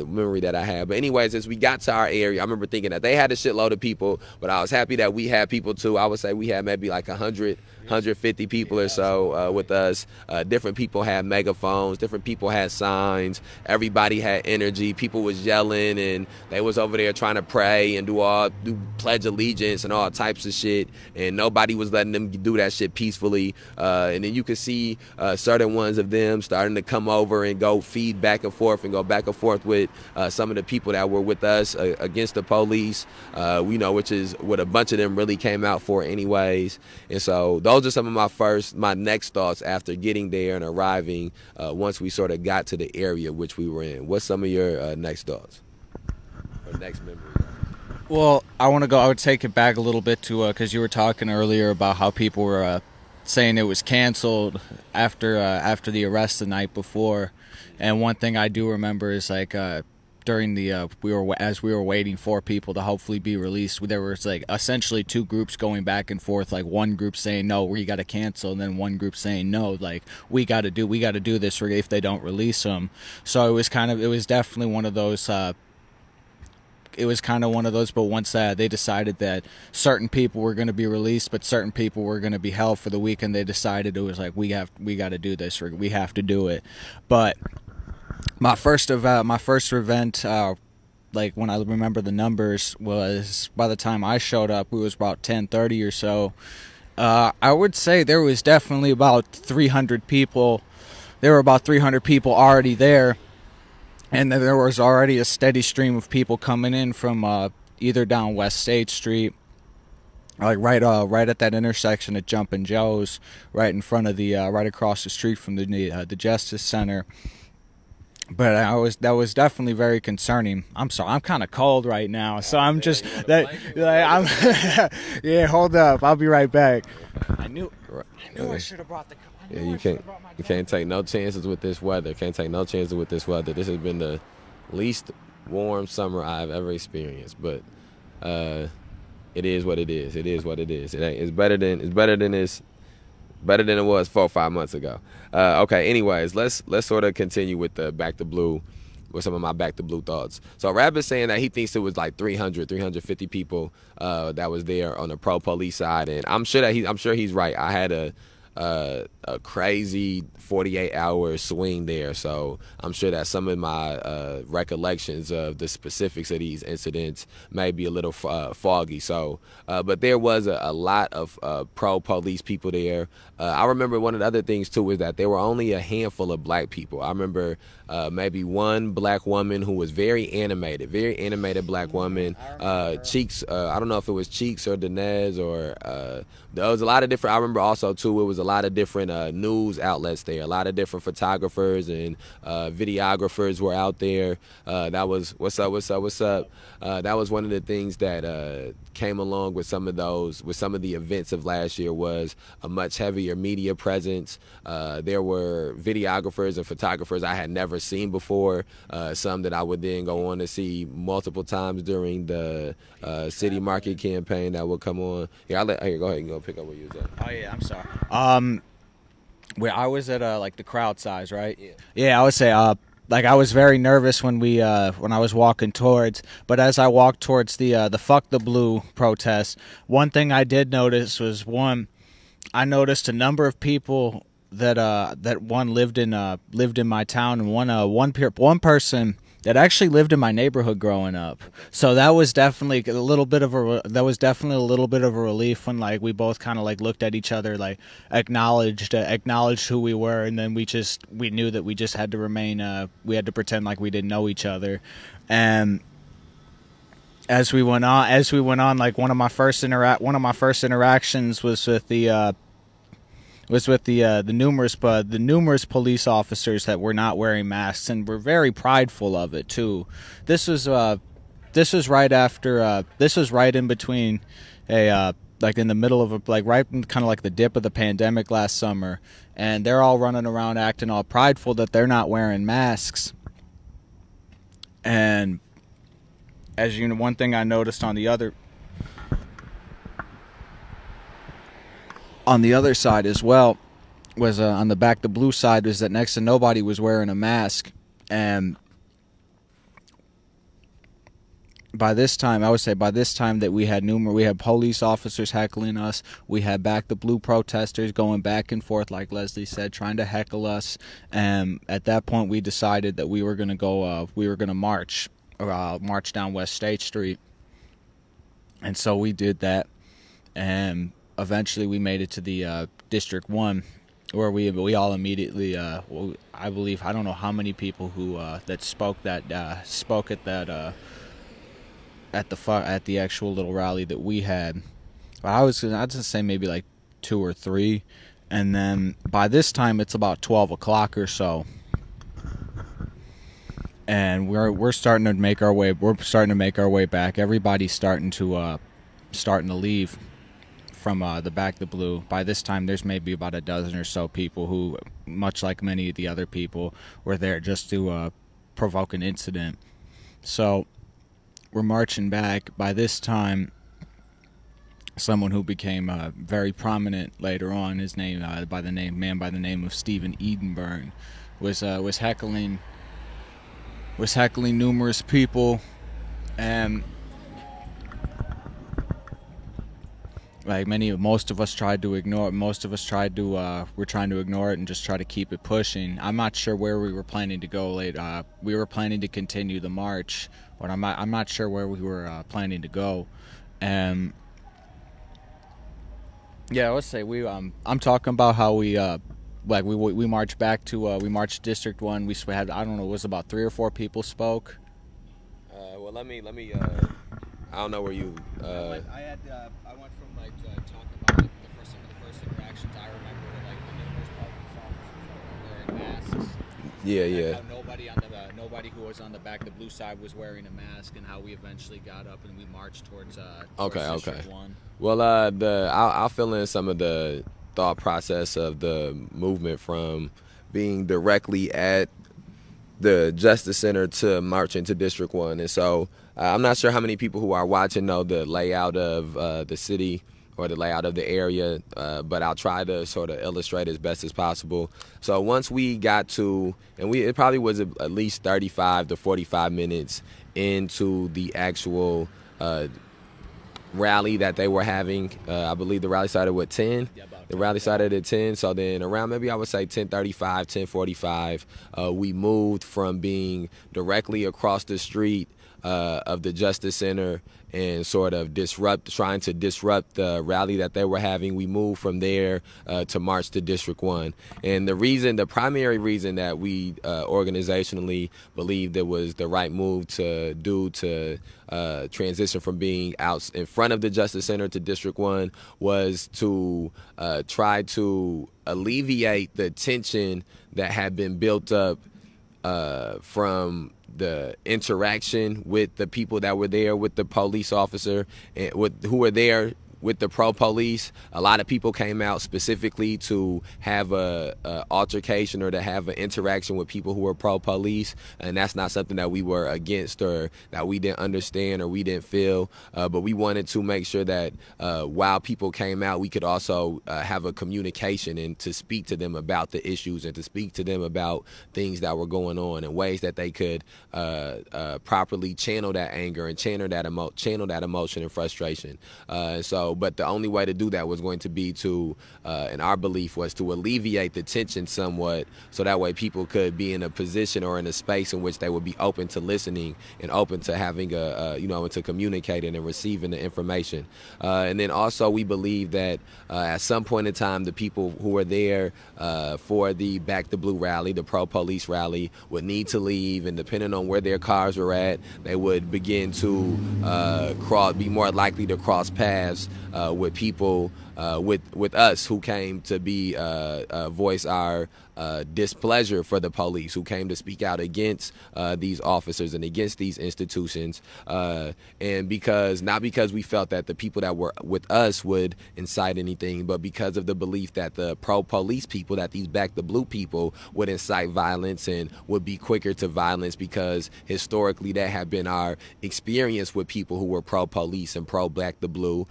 memory that I had. But anyways, as we got to our area, I remember thinking that they had a shitload of people, but I was happy that we had people too. I would say we had maybe like 150 people or so with us. Different people had megaphones, different people had signs, everybody had energy. People was yelling, and they was over there trying to pray and do pledge allegiance and all types of shit, and nobody was letting them do that shit peacefully. And then you could see certain ones of them starting to come over and go feed back and back and forth with some of the people that were with us against the police, which is what a bunch of them really came out for anyways. And so those are some of my next thoughts after getting there and arriving once we sort of got to the area which we were in. What's some of your next thoughts or next memories? Well, I would take it back a little bit to, because you were talking earlier about how people were saying it was canceled after the arrest the night before. And one thing I do remember is like during as we were waiting for people to hopefully be released, there was like essentially two groups going back and forth, like one group saying no, we got to cancel, and then one group saying no, like we got to do this if they don't release them. So it was definitely one of those kind of one of those. But once they decided that certain people were going to be released, but certain people were going to be held for the weekend, they decided it was like we got to do this, or we have to do it. But my first event, like when I remember the numbers, was by the time I showed up, it was about 10:30 or so. I would say there was definitely about 300 people. There were about 300 people already there, and then there was already a steady stream of people coming in from either down West State Street, like right at that intersection at Jumpin' Joe's, right in front of the right across the street from the Justice Center. But that was definitely very concerning. I'm sorry, I'm kind of cold right now, so I'm just I'm yeah. Hold up, I'll be right back. I knew I should have brought the. Yeah, you can't take no chances with this weather. Can't take no chances with this weather. This has been the least warm summer I've ever experienced. But it is what it is. It is what it is. It's better than it was 4 or 5 months ago. Okay. Anyways, let's sort of continue with the Back to Blue, with some of my Back to Blue thoughts. So Rabbit's saying that he thinks it was like 350 people that was there on the pro police side, and I'm sure he's right. I had a crazy 48-hour swing there, so I'm sure that some of my recollections of the specifics of these incidents may be a little foggy. So, but there was a lot of pro-police people there. I remember one of the other things too is that there were only a handful of black people. I remember maybe one black woman who was very animated black woman. Cheeks, I don't know if it was Cheeks or Dinez or there was a lot of different. I remember also too, it was a lot of different news outlets there. A lot of different photographers and videographers were out there. That was what's up. That was one of the things that came along with some of the events of last year, was a much heavier media presence. There were videographers and photographers I had never seen before. Some that I would then go on to see multiple times during the city market campaign that would come on. Here, go ahead and go pick up where you was at. Oh yeah, I'm sorry. Where I was at like the crowd size, right? Yeah, I would say like I was very nervous when I was walking towards, but as I walked towards the Fuck the Blue protest, one thing I did notice was I noticed a number of people that lived in my town, and one person that actually lived in my neighborhood growing up. So that was definitely a little bit of a relief when like we both kind of like looked at each other, like acknowledged who we were, and then we knew that we just had to remain we had to pretend like we didn't know each other. And as we went on, like one of my first interactions was with the numerous police officers that were not wearing masks, and were very prideful of it too. This was right in between like in the middle of right in kind of like the dip of the pandemic last summer, and they're all running around acting all prideful that they're not wearing masks. And as you know, one thing I noticed on the other side as well was on the Back the Blue side, was that next to nobody was wearing a mask. And by this time that we had police officers heckling us, we had Back the Blue protesters going back and forth, like Leslie said, trying to heckle us. And at that point we decided that we were going to march down West State Street. And so we did that, and eventually we made it to the District 1, where we all immediately I believe, I don't know how many people who that spoke at the actual little rally that we had. I'd just say maybe like 2 or 3, and then by this time it's about 12 o'clock or so, and we're starting to make our way back. Everybody's starting to leave from the Back the Blue. By this time, there's maybe about a dozen or so people who, much like many of the other people, were there just to provoke an incident. So we're marching back. By this time, someone who became very prominent later on, his name by the name of Stephen Edenburn, was heckling numerous people And like most of us tried to ignore it. We're trying to ignore it and just try to keep it pushing. I'm not sure where we were planning to go later. We were planning to continue the march, but I'm not sure where we were planning to go. Yeah, let's say I'm talking about how we marched back to we marched District 1. We had, I don't know, it was about 3 or 4 people spoke. Well, let me. I don't know where you. I went from like talking about like, some of the first interactions. I remember like the numerous police officers wearing masks. Yeah. How nobody who was on the back, the blue side, was wearing a mask, and how we eventually got up and we marched towards District 1. Well, I'll fill in some of the thought process of the movement from being directly at the Justice Center to marching to District 1. And so I'm not sure how many people who are watching know the layout of the city or the layout of the area, but I'll try to sort of illustrate as best as possible. So once we got to, and it probably was at least 35 to 45 minutes into the actual rally that they were having. I believe the rally started at 10. Yeah, the rally started at 10. So then around maybe I would say 10:35, 10:45, we moved from being directly across the street of the Justice Center and sort of trying to disrupt the rally that they were having. We moved from there to march to District 1. And the primary reason that we organizationally believed it was the right move to do to transition from being out in front of the Justice Center to District 1 was to try to alleviate the tension that had been built up from the interaction with the people that were there, with the police officer, and who were there with the pro-police. A lot of people came out specifically to have a altercation or to have an interaction with people who were pro-police, and that's not something that we were against or that we didn't understand or we didn't feel, but we wanted to make sure that while people came out, we could also have a communication and to speak to them about the issues and to speak to them about things that were going on in ways that they could properly channel that anger and channel that emotion and frustration. But the only way to do that was going to be to, and our belief was to alleviate the tension somewhat, so that way people could be in a position or in a space in which they would be open to listening and open to having and to communicating and receiving the information. And then also we believe that at some point in time, the people who were there for the Back the Blue rally, the pro-police rally, would need to leave, and depending on where their cars were at, they would begin to be more likely to cross paths with people, with us who came to voice our displeasure for the police, who came to speak out against these officers and against these institutions, and not because we felt that the people that were with us would incite anything, but because of the belief that the pro-police people, that these Back the Blue people, would incite violence and would be quicker to violence, because historically that had been our experience with people who were pro-police and pro-Back the Blue.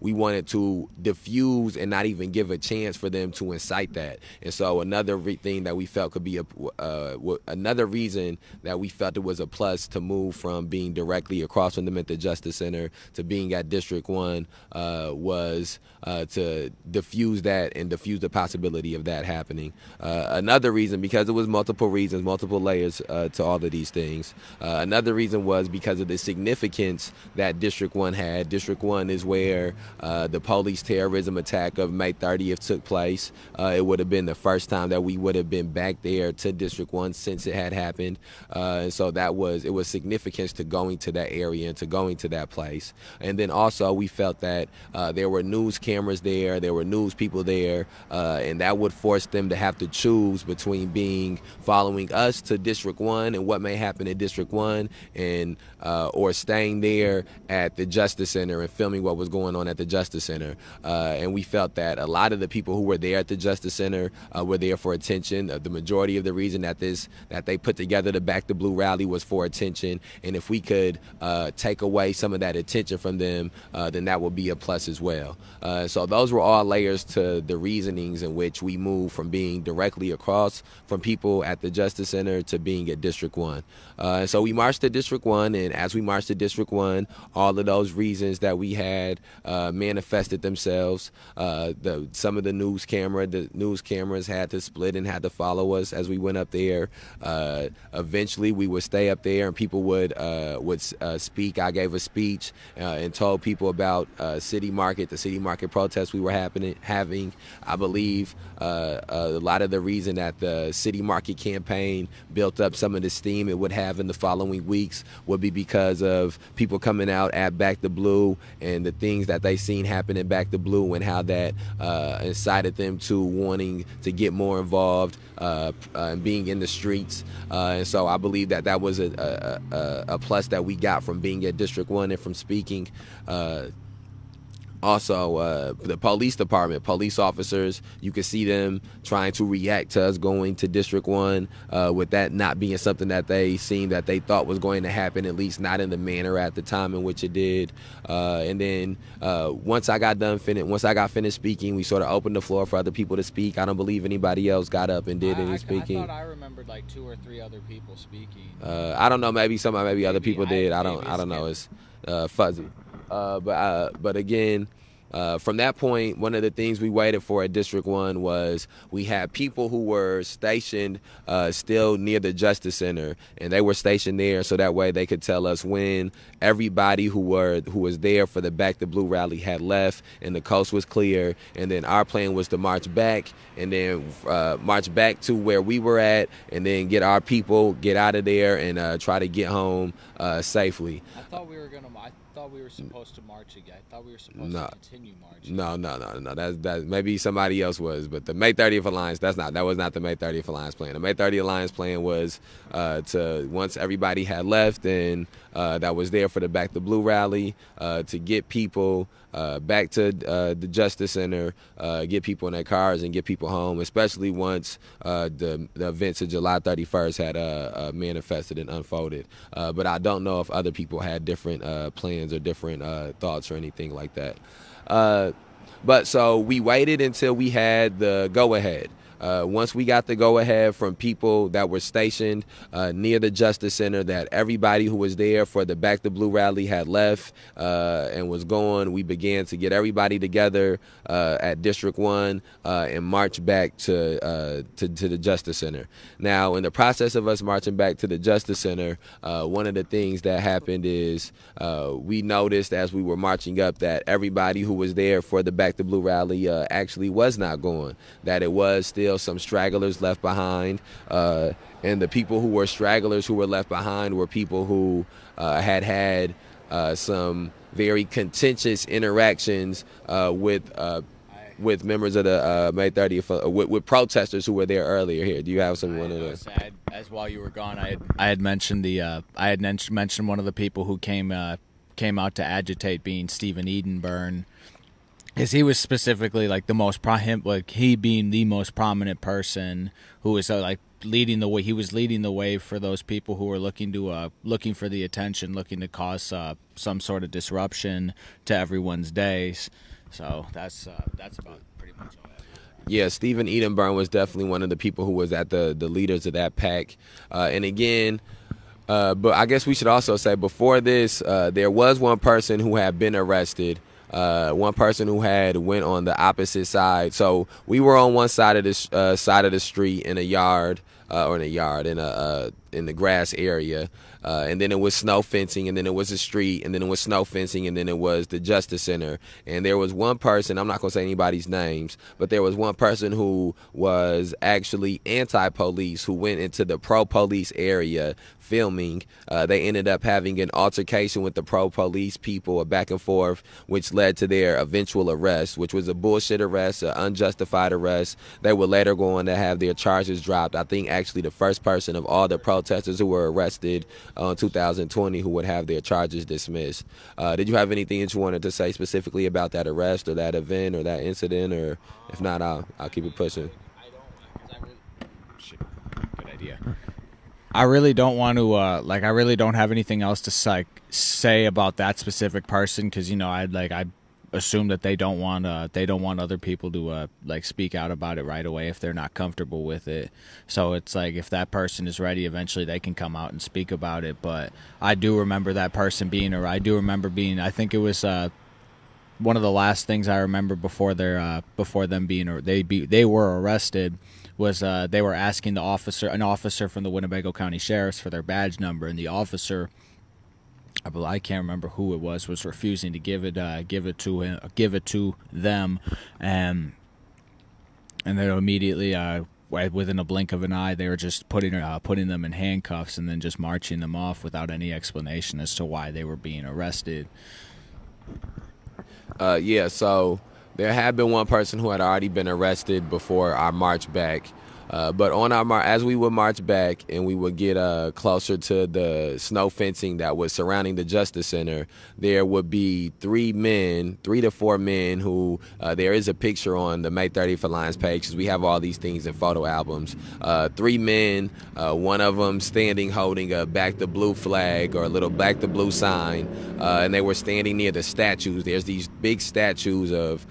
We wanted to diffuse and not even give a chance for them to incite that. And so another thing that we felt could be another reason that we felt it was a plus to move from being directly across from them at the Justice Center to being at District 1 was to diffuse that and diffuse the possibility of that happening. Another reason, because it was multiple reasons, multiple layers to all of these things. Another reason was because of the significance that District 1 had. District 1 is where the police terrorism attack of May 30th took place. It would have been the first time that we would have been back there to District 1 since it had happened. And so it was significance to going to that area and to going to that place. And then also we felt that there were news cameras there were news people there, and that would force them to have to choose between following us to District 1 and what may happen in District 1 or staying there at the Justice Center and filming what was going on at the Justice Center. and we felt that a lot of the people who were there at the Justice Center were there for attention. The majority of the reason that they put together the Back the Blue rally was for attention, and if we could take away some of that attention from them, then that would be a plus as well. So those were all layers to the reasonings in which we moved from being directly across from people at the Justice Center to being at District 1. So we marched to District 1, and as we marched to District 1, all of those reasons that we had manifested themselves. Some of the news cameras had to split and had to follow us as we went up there. Eventually, we would stay up there, and people would speak. I gave a speech and told people about the city market protests we were having. I believe a lot of the reason that the city market campaign built up some of the steam it would have in the following weeks would be because of people coming out at Back the Blue and the things that they seen happen in Back the Blue and how that incited them to wanting to get more involved and being in the streets. And so I believe that was a plus that we got from being at District 1 and from speaking. Also, the police department, police officers, you could see them trying to react to us going to District 1 with that not being something that they seen that they thought was going to happen, at least not in the manner at the time in which it did. And then once I got finished speaking, we sort of opened the floor for other people to speak. I don't believe anybody else got up and did any speaking. I thought I remembered like 2 or 3 other people speaking. I don't know. Maybe other people did. I don't know. It's fuzzy. But again, from that point, one of the things we waited for at District 1 was we had people who were stationed still near the Justice Center, and they were stationed there so that way they could tell us when everybody who was there for the Back the Blue rally had left and the coast was clear, and then our plan was to march back and then march back to where we were at and then get our people, get out of there and try to get home safely. I thought we were supposed to march again. I thought we were supposed to continue marching. No. That's maybe somebody else was, but the May 30th Alliance, that was not the May 30th Alliance plan. The May 30th Alliance plan was to, once everybody had left and that was there for the Back the Blue rally, to get people back to the Justice Center, get people in their cars and get people home, especially once the events of July 31st had manifested and unfolded. But I don't know if other people had different plans or different thoughts or anything like that. But so we waited until we had the go-ahead. Once we got the go-ahead from people that were stationed near the Justice Center that everybody who was there for the Back the Blue rally had left and was gone, we began to get everybody together at District 1 and march back to the Justice Center. Now, in the process of us marching back to the Justice Center, one of the things that happened is we noticed as we were marching up that everybody who was there for the Back the Blue rally actually was not going, that it was still some stragglers left behind, and the people who were stragglers who were left behind were people who had some very contentious interactions with members of the May 30th, with protesters who were there earlier. Here, do you have someone? As while you were gone, I had mentioned mentioned one of the people who came out to agitate being Stephen Edenburn. Because he was specifically like he being the most prominent person who was leading the way. He was leading the way for those people who were looking for the attention, looking to cause some sort of disruption to everyone's days. So that's about pretty much all that. Yeah, Stephen Edenburn was definitely one of the people who was at the leaders of that pack. And again, but I guess we should also say before this, there was one person who had been arrested. One person who had went on the opposite side. So we were on one side of the street in a yard, in the grass area, and then it was snow fencing, and then it was a street, and then it was snow fencing, and then it was the Justice Center. And there was one person, I'm not going to say anybody's names, but there was one person who was actually anti-police who went into the pro-police area filming. They ended up having an altercation with the pro-police people, a back and forth, which led to their eventual arrest, which was a bullshit arrest, an unjustified arrest. They would later go on to have their charges dropped. I think actually the first person of all the protesters who were arrested in 2020 who would have their charges dismissed. Did you have anything that you wanted to say specifically about that arrest or that event or that incident? Or if not, I'll keep it pushing. Good idea. I really don't want to I really don't have anything else to say about that specific person, because I assume that they don't want other people to speak out about it right away if they're not comfortable with it. So it's like, if that person is ready, eventually they can come out and speak about it. But I do remember that person being, or I do remember being, I think it was one of the last things I remember before them being, they were arrested, was they were asking an officer from the Winnebago County Sheriff's for their badge number, and the officer, I can't remember who it was refusing to give it to them, and then immediately, within a blink of an eye, they were just putting them in handcuffs and then just marching them off without any explanation as to why they were being arrested. Yeah, so there had been one person who had already been arrested before our march back. But on our as we would march back and we would get closer to the snow fencing that was surrounding the Justice Center, there would be 3 to 4 men who there is a picture on the May 30th Alliance page, because we have all these things in photo albums. 3 men, one of them standing holding a Back the Blue flag or a little Back the Blue sign, and they were standing near the statues. There's these big statues of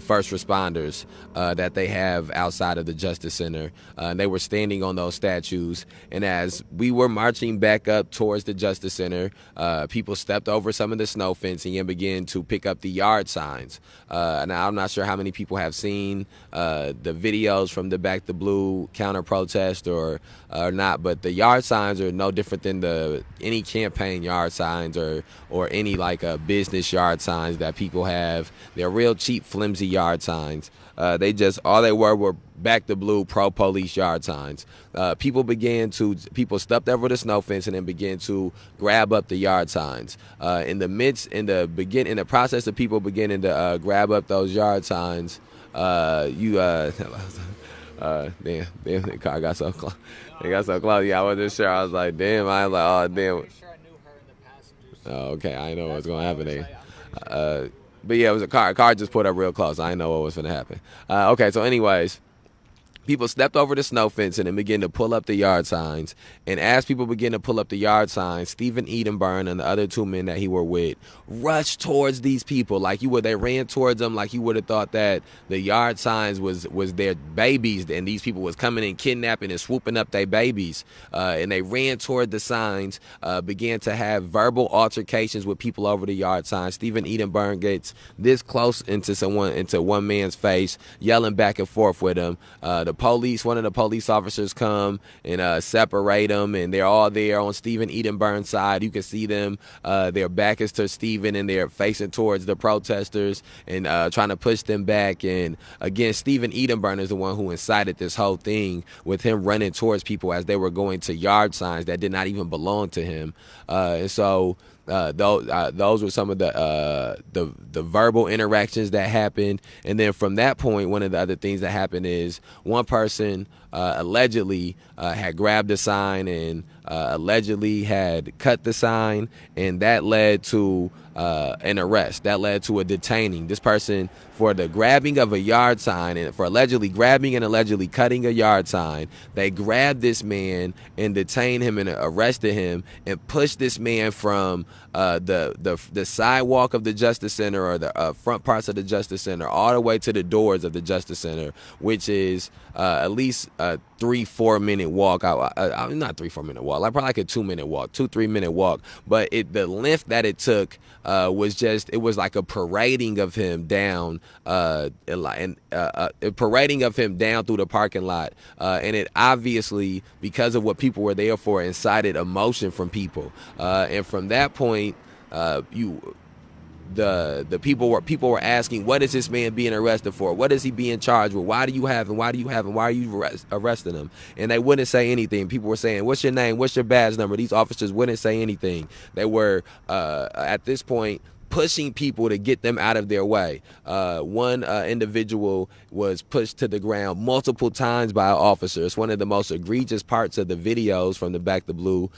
first responders that they have outside of the Justice Center. And they were standing on those statues, and as we were marching back up towards the Justice Center, people stepped over some of the snow fencing and began to pick up the yard signs. And I'm not sure how many people have seen the videos from the Back the Blue counter protest or not, but the yard signs are no different than any campaign yard signs or any business yard signs that people have. They're real cheap, flimsy yard signs. All they were Back the Blue pro-police yard signs. People stepped over the snow fence and then began to grab up the yard signs. In the process of people beginning to grab up those yard signs, damn, the car got so close. They got so close. Yeah, I wasn't sure. I was like, damn. I was like, oh, damn. Oh, okay. I didn't know what was going to happen there. But yeah, it was a car. A car just pulled up real close. I didn't know what was going to happen. Okay, so anyways, people stepped over the snow fence and then began to pull up the yard signs. And as people began to pull up the yard signs, Stephen Edenburn and the other 2 men that he were with rushed towards these people they ran towards them like you would have thought that the yard signs was their babies, and these people was coming and kidnapping and swooping up their babies. And they ran toward the signs, began to have verbal altercations with people over the yard signs. Stephen Edenburn gets this close into one man's face, yelling back and forth with him. One of the police officers come and separate them, and they're all there on Stephen Edenburn's side. You can see them, their back is to Stephen, and they're facing towards the protesters and trying to push them back. And again, Stephen Edenburn is the one who incited this whole thing, with him running towards people as they were going to yard signs that did not even belong to him. And so those were some of the verbal interactions that happened. And then from that point, one of the other things that happened is one person allegedly had grabbed a sign and allegedly had cut the sign, and that led to an arrest. That led to a detaining. This person, for the grabbing of a yard sign and for allegedly grabbing and allegedly cutting a yard sign, they grabbed this man and detained him and arrested him and pushed this man from the sidewalk of the Justice Center, or the front parts of the Justice Center, all the way to the doors of the Justice Center, which is at least a 3-4 minute walk. Not 3-4 minute walk, probably a 2-minute walk, 2-3 minute walk. But the length that it took it was like a parading of him down, parading of him down through the parking lot, and it obviously, because of what people were there for, incited emotion from people, and from that point, the people were asking, what is this man being arrested for? What is he being charged with? Why do you have him? Why are you arresting him? And they wouldn't say anything. People were saying, what's your name? What's your badge number? These officers wouldn't say anything. They were at this point pushing people to get them out of their way. One individual was pushed to the ground multiple times by an officer. It's one of the most egregious parts of the videos from the Back the Blue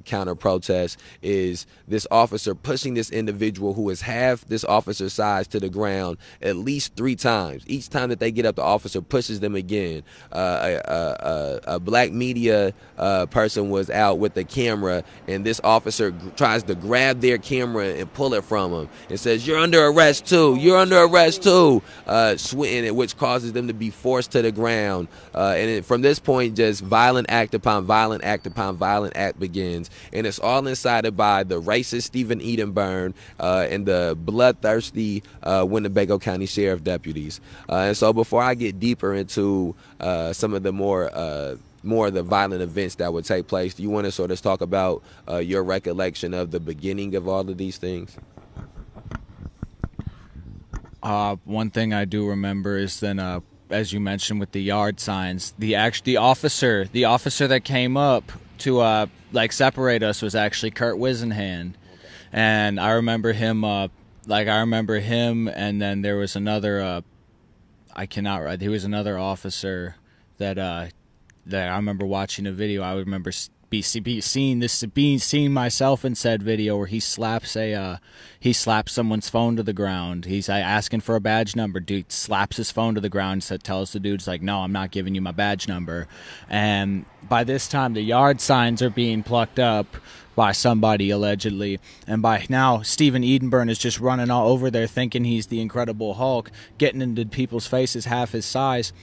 counter protest is this officer pushing this individual who is half this officer's size to the ground at least 3 times. Each time that they get up, the officer pushes them again. A black media person was out with the camera, and this officer tries to grab their camera and pull it from them and says, "You're under arrest too. You're under arrest too," which causes them to be forced to the ground. From this point, just violent act upon violent act upon violent act begins, and it's all incited by the racist Stephen Edenburn and the bloodthirsty Winnebago County Sheriff deputies. And so, before I get deeper into some of the more of the violent events that would take place, do you want to sort of talk about your recollection of the beginning of all of these things? One thing I do remember is then, as you mentioned with the yard signs, the officer that came up to separate us was actually Kurt Wisenhand, and I remember him. And then there was another. There was another officer that I remember watching a video. I remember seeing myself in said video where he slaps someone's phone to the ground. He's asking for a badge number. Dude slaps his phone to the ground and tells the dude's like, "No, I'm not giving you my badge number." And by this time, the yard signs are being plucked up by somebody allegedly, and by now Stephen Edenburn is just running all over there thinking he's the Incredible Hulk, getting into people's faces half his size.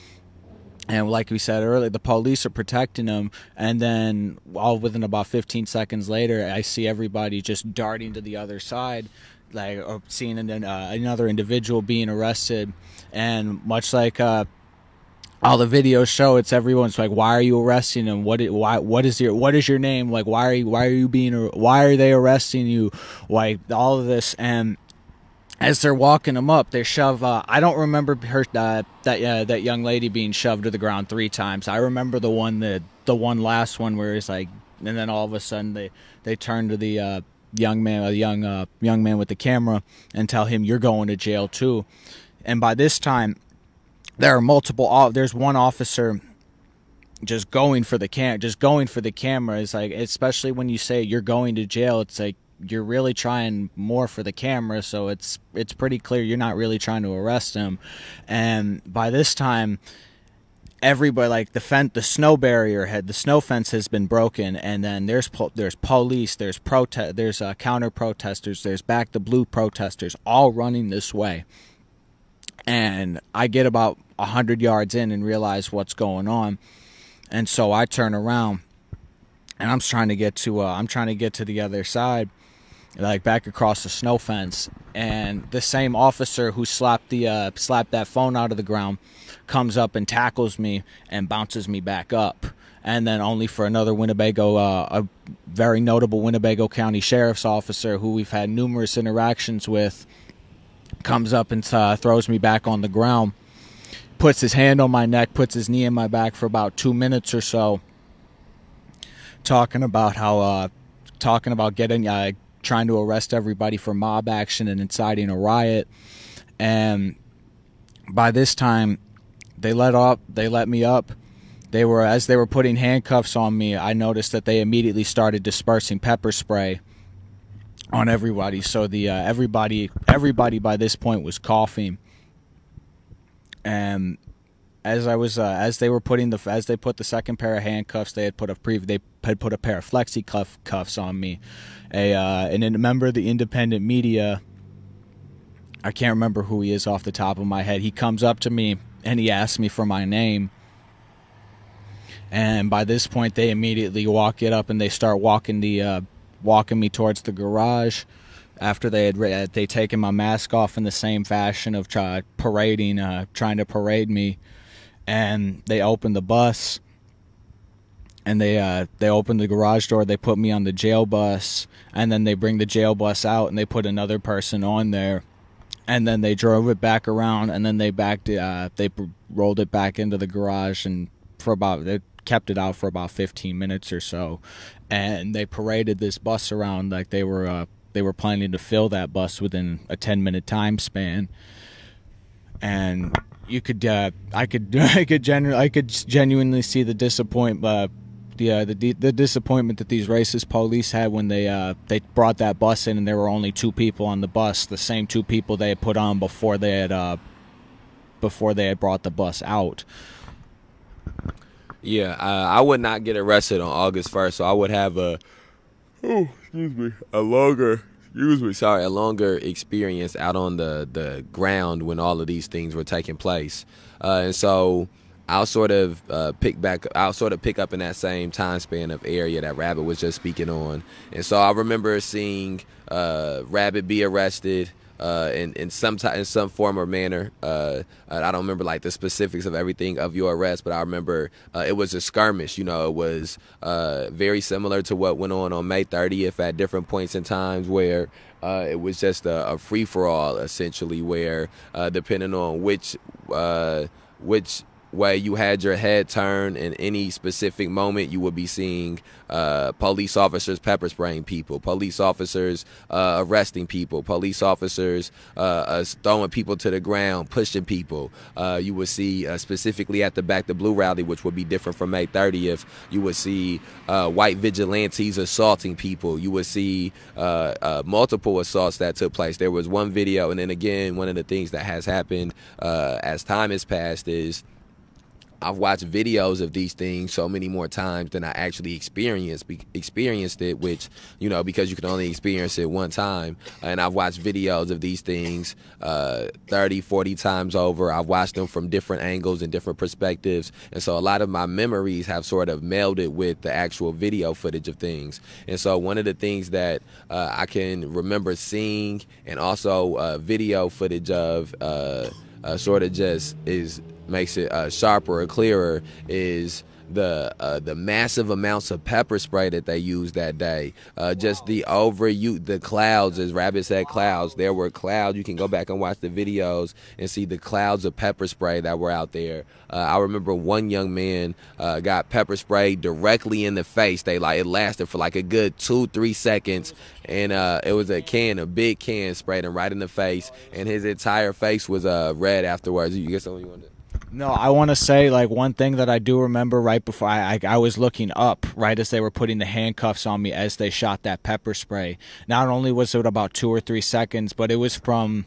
And like we said earlier, the police are protecting him, and then all within about 15 seconds later, I see everybody just darting to the other side, or seeing another individual being arrested. And much like all the videos show, it's everyone's like, "Why are you arresting him? What is your name? Like, why are they arresting you?" Like all of this. And as they're walking him up, they shove. I don't remember that young lady being shoved to the ground 3 times. I remember the last one where it's like, and then all of a sudden they turn to the young man with the camera and tell him, "You're going to jail too." And by this time, there are multiple. There's one officer just going for the camera. It's like, especially when you say you're going to jail, it's like you're really trying more for the camera, so it's pretty clear you're not really trying to arrest him. And by this time, everybody, like the snow fence has been broken, and then there's police, there's counter protesters, there's Back the Blue protesters, all running this way. And I get about 100 yards in and realize what's going on, and so I turn around, and I'm trying to get to the other side, like back across the snow fence, and the same officer who slapped that phone out of the ground comes up and tackles me and bounces me back up. And then only for another a very notable Winnebago County Sheriff's officer who we've had numerous interactions with, comes up and throws me back on the ground, puts his hand on my neck, puts his knee in my back for about 2 minutes or so, talking about trying to arrest everybody for mob action and inciting a riot. And by this time, they let me up. As they were putting handcuffs on me, I noticed that they immediately started dispersing pepper spray on everybody. So everybody by this point was coughing. And as they put the second pair of handcuffs, they had put a pair of flexi cuffs on me. And a member of the independent media, I can't remember who he is off the top of my head, he comes up to me and he asks me for my name. And by this point, they immediately walk it up and they start walking me towards the garage. After they taken my mask off in the same fashion of trying to parade me, and they open the bus, and they open the garage door. They put me on the jail bus, and then they bring the jail bus out and they put another person on there, and then they drove it back around, and then they rolled it back into the garage, and they kept it out for about 15 minutes or so, and they paraded this bus around like they were they were planning to fill that bus within a 10-minute time span. And you could, I could genuinely see the disappointment that these racist police had when they brought that bus in, and there were only 2 people on the bus, the same 2 people they had put on before they had brought the bus out. Yeah, I would not get arrested on August 1st, so I would have a longer experience out on the ground when all of these things were taking place, and so I'll sort of pick up in that same time span of area that Rabbit was just speaking on. And so I remember seeing Rabbit be arrested in some form or manner. I don't remember like the specifics of everything of your arrest, but I remember it was a skirmish. You know, it was very similar to what went on May 30th at different points in times where it was just a free-for-all, essentially, where depending on which way you had your head turned in any specific moment, you would be seeing police officers pepper spraying people, police officers arresting people, police officers throwing people to the ground, pushing people. You would see specifically at the Back the Blue rally, which would be different from May 30th, you would see white vigilantes assaulting people. You would see multiple assaults that took place. There was one video, and then again, one of the things that has happened as time has passed is I've watched videos of these things so many more times than I actually experienced it, which, you know, because you can only experience it one time. And I've watched videos of these things 30, 40 times over. I've watched them from different angles and different perspectives. And so a lot of my memories have sort of melded with the actual video footage of things. And so one of the things that I can remember seeing, and also video footage of sort of just makes it sharper or clearer, is the massive amounts of pepper spray that they used that day. Just the clouds, as Rabbit said, clouds. There were clouds. You can go back and watch the videos and see the clouds of pepper spray that were out there. I remember one young man got pepper sprayed directly in the face. It lasted for like a good 2-3 seconds, and it was a big can sprayed him right in the face, and his entire face was red afterwards. You get something you wanted? No, I want to say, like, one thing that I do remember right before I was looking up right as they were putting the handcuffs on me as they shot that pepper spray. Not only was it about 2 or 3 seconds, but it was from,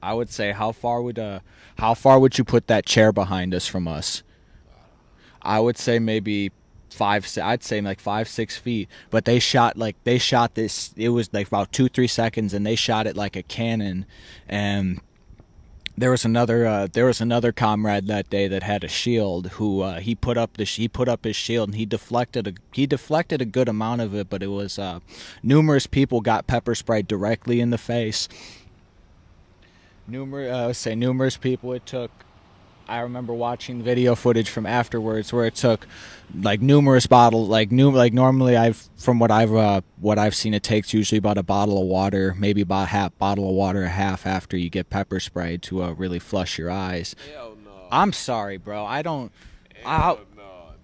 I would say, how far would you put that chair behind us from us? I would say maybe 5-6 feet. But they shot this. It was like about 2-3 seconds, and they shot it like a cannon. And there was another comrade that day that had a shield who he put up his shield, and he deflected a good amount of it, but it was numerous people got pepper sprayed directly in the face. Numerous people. It took. I remember watching video footage from afterwards where it took like numerous bottles, normally from what I've seen, it takes usually about a bottle of water, maybe about half bottle of water, a half after you get pepper sprayed to really flush your eyes. Hell no. I'm sorry, bro. No.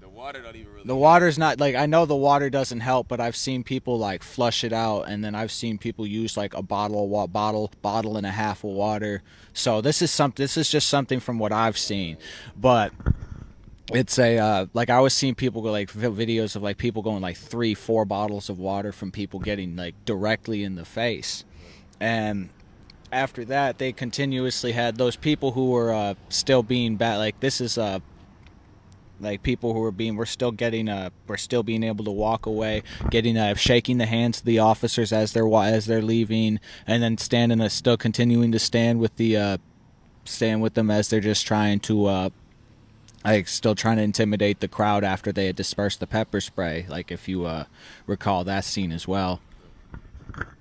The water don't even really. The water's not like, I know the water doesn't help, but I've seen people like flush it out, and then I've seen people use like a bottle and a half of water. So this is just something from what I've seen, but it's like I was seeing people go like videos of like people going like 3-4 bottles of water from people getting like directly in the face. And after that, they continuously had those people who were still being bad. Like this is like people who we're still being able to walk away, shaking the hands of the officers as they're leaving, and then still continuing to stand with them as they're just trying to still trying to intimidate the crowd after they had dispersed the pepper spray. Like if you recall that scene as well.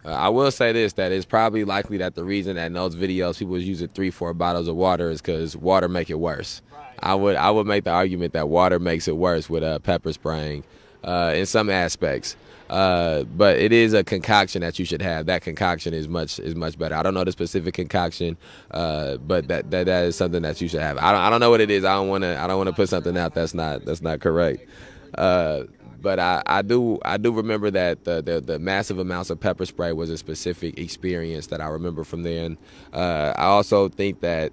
I will say this, that it's probably likely that the reason that in those videos people was using 3-4 bottles of water is because water make it worse. I would make the argument that water makes it worse with pepper spraying in some aspects. But it is a concoction that you should have. That concoction is much better. I don't know the specific concoction, but that is something that you should have. I don't know what it is. I don't want to put something out that's not correct. But I do remember that the massive amounts of pepper spray was a specific experience that I remember from then. I also think that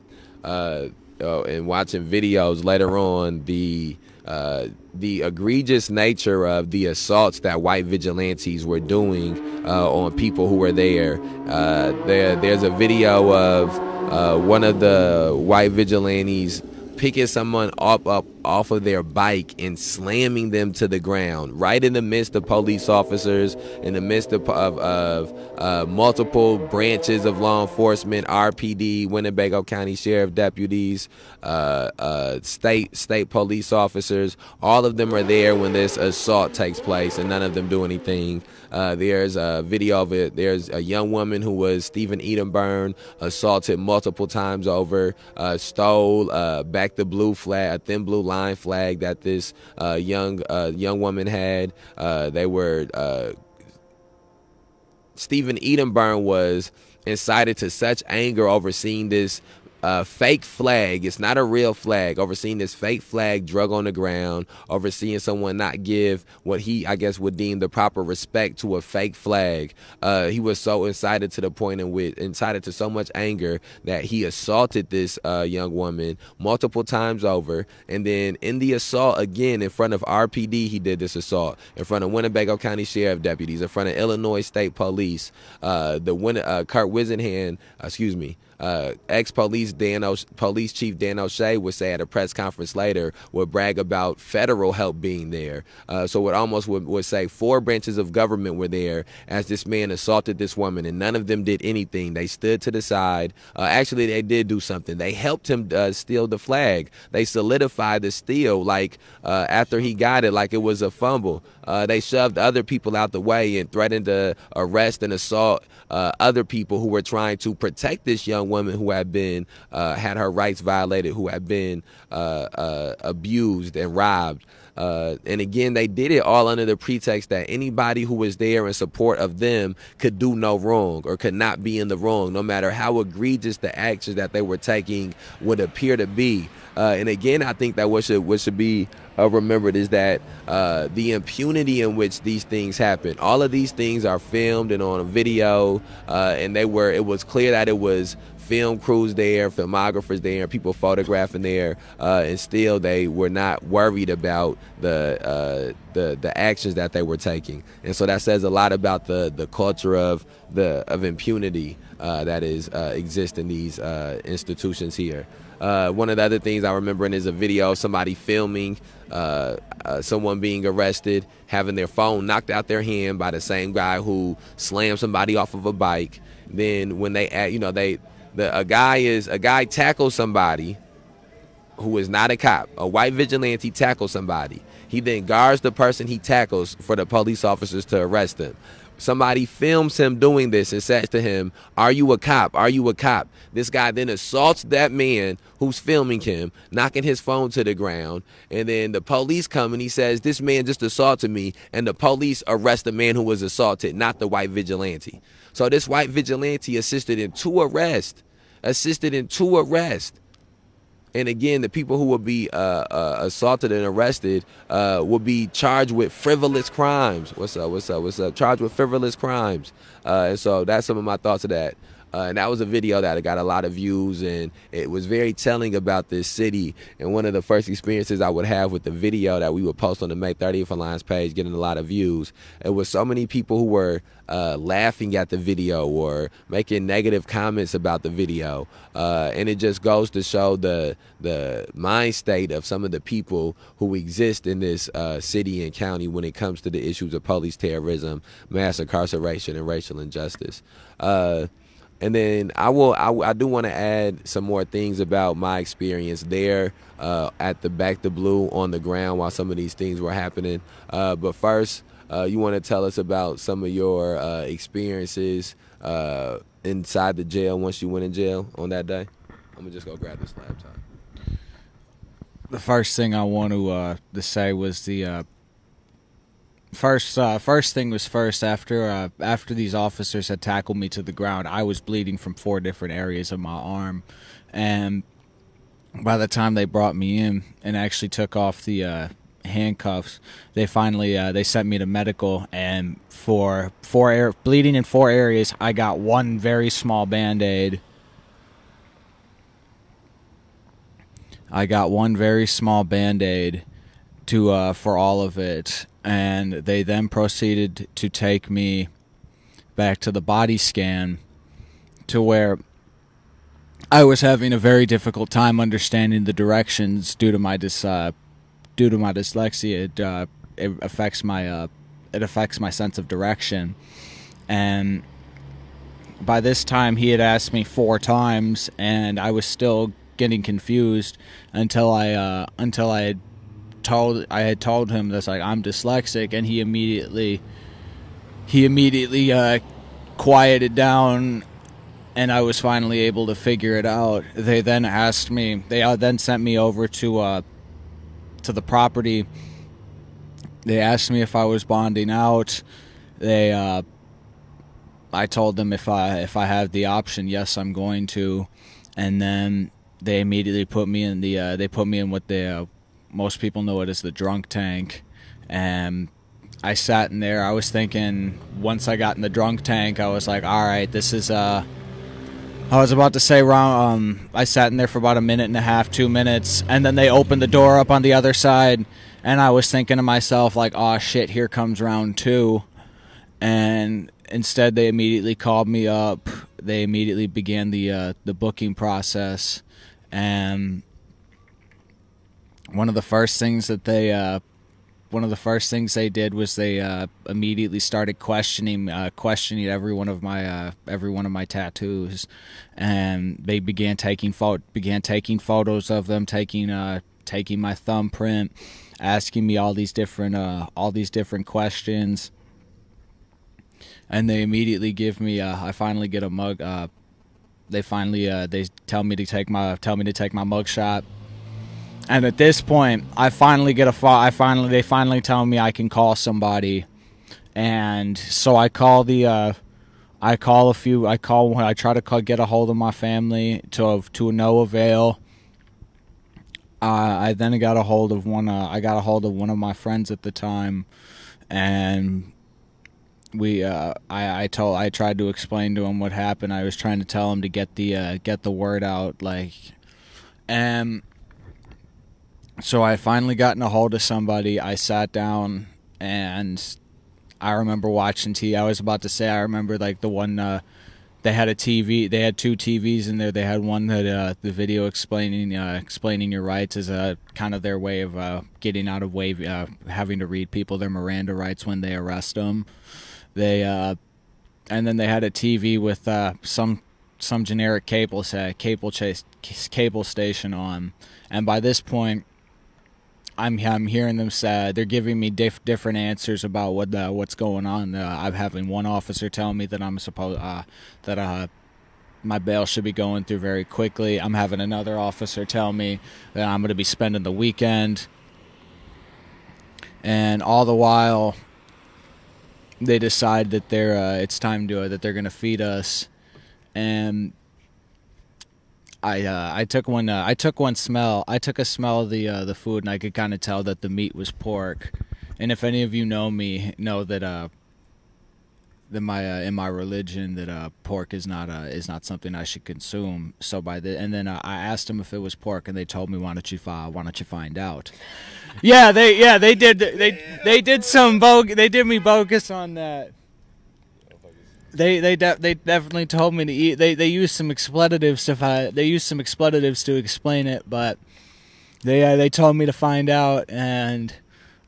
in watching videos later on, the egregious nature of the assaults that white vigilantes were doing on people who were there. There's a video of one of the white vigilantes picking someone up off of their bike and slamming them to the ground right in the midst of police officers, in the midst of multiple branches of law enforcement, RPD, Winnebago County Sheriff deputies, state police officers. All of them are there when this assault takes place, and none of them do anything. There's a video of it. There's a young woman who was Stephen Edenburn, assaulted multiple times over, stole back the blue flag, a thin blue line flag that this young woman had. Stephen Edenburn was incited to such anger over seeing this fake flag. It's not a real flag. Overseeing this fake flag drug on the ground, overseeing someone not give what he, I guess, would deem the proper respect to a fake flag. He was so incited to the point incited to so much anger that he assaulted this young woman multiple times over. And then in the assault again, in front of RPD, he did this assault in front of Winnebago County Sheriff deputies, in front of Illinois State Police. Kurt Wisenhan, ex-police Police Chief Dan O'Shea would say at a press conference later, would brag about federal help being there. So it almost would say 4 branches of government were there as this man assaulted this woman, and none of them did anything. They stood to the side. Actually, they did do something. They helped him steal the flag. They solidified the steal after he got it like it was a fumble. They shoved other people out the way and threatened to arrest and assault other people who were trying to protect this young woman who had been had her rights violated, who had been abused and robbed. And again, they did it all under the pretext that anybody who was there in support of them could do no wrong or could not be in the wrong, no matter how egregious the actions that they were taking would appear to be. And again, I think that what should be remembered is that the impunity in which these things happen. All of these things are filmed and on a video, and it was clear that it was film crews there, filmographers there, people photographing there, and still they were not worried about the actions that they were taking. And so that says a lot about the culture of impunity that exists in these institutions here. One of the other things I remember is a video of somebody filming someone being arrested, having their phone knocked out their hand by the same guy who slammed somebody off of a bike. Then when a guy tackles somebody who is not a cop. A white vigilante tackles somebody. He then guards the person he tackles for the police officers to arrest him. Somebody films him doing this and says to him, "Are you a cop? Are you a cop?" This guy then assaults that man who's filming him, knocking his phone to the ground. And then the police come and he says, "This man just assaulted me." And the police arrest the man who was assaulted, not the white vigilante. So this white vigilante assisted in two arrests. And again, the people who will be assaulted and arrested will be charged with frivolous crimes. What's up? Charged with frivolous crimes. And so that's some of my thoughts of that. And that was a video that got a lot of views, and it was very telling about this city. And one of the first experiences I would have with the video that we would post on the May 30th Alliance page, getting a lot of views, it was so many people who were laughing at the video or making negative comments about the video. And it just goes to show the mind state of some of the people who exist in this city and county when it comes to the issues of police terrorism, mass incarceration, and racial injustice. And then I do want to add some more things about my experience there at the Back to Blue on the ground while some of these things were happening. But first, you want to tell us about some of your experiences inside the jail once you went in jail on that day? I'm going to just go grab this laptop. The first thing I want to say was the first thing was first. After these officers had tackled me to the ground, I was bleeding from 4 different areas of my arm, and by the time they brought me in and actually took off the handcuffs. They finally they sent me to medical, and for bleeding in 4 areas, I got one very small Band-Aid. I got one very small Band-Aid to for all of it, and they then proceeded to take me back to the body scan, to where I was having a very difficult time understanding the directions due to my dyslexia. It affects my sense of direction, and by this time he had asked me 4 times, and I was still getting confused until I had told him that, like, I'm dyslexic, and he immediately quieted down, and I was finally able to figure it out. They then asked me. They then sent me over to the property. They asked me if I was bonding out. I told them if I have the option, yes, I'm going to. And then they immediately put me in what most people know it as the drunk tank. And I sat in there. I was thinking, once I got in the drunk tank, I was like, all right, this is I was about to say wrong. I sat in there for about 1.5 minutes, 2 minutes, and then they opened the door up on the other side, and I was thinking to myself, like, oh shit, here comes round 2. And instead, they immediately called me up. They immediately began the booking process, and one of the first things they did was they immediately started questioning every one of my tattoos, and they began taking photos of them, taking my thumbprint, asking me all these different questions, and they immediately give me I finally get a mug. They tell me to take my mugshot. And at this point, they finally tell me I can call somebody, and so I try to get a hold of my family to no avail. I then got a hold of one of my friends at the time, and I tried to explain to him what happened. I was trying to tell him to get the word out, and so I finally gotten a hold of somebody. I sat down, and I remember watching TV. I was about to say, I remember, like, the one, they had a TV. They had 2 TVs in there. They had one that the video explaining your rights is kind of their way of getting out of having to read people their Miranda rights when they arrest them. And then they had a TV with some generic cable station on. And by this point, I'm hearing them say they're giving me different answers about what's going on. I'm having one officer tell me that I'm supposed that my bail should be going through very quickly. I'm having another officer tell me that I'm going to be spending the weekend, and all the while, they decide that it's time that they're going to feed us, and I took a smell of the food, and I could kind of tell that the meat was pork. And if any of you know me, know that in my religion that pork is not something I should consume. So and then I asked them if it was pork, and they told me, why don't you find out? They did me bogus on that. They definitely told me to eat. They used some expletives to explain it, but they told me to find out, and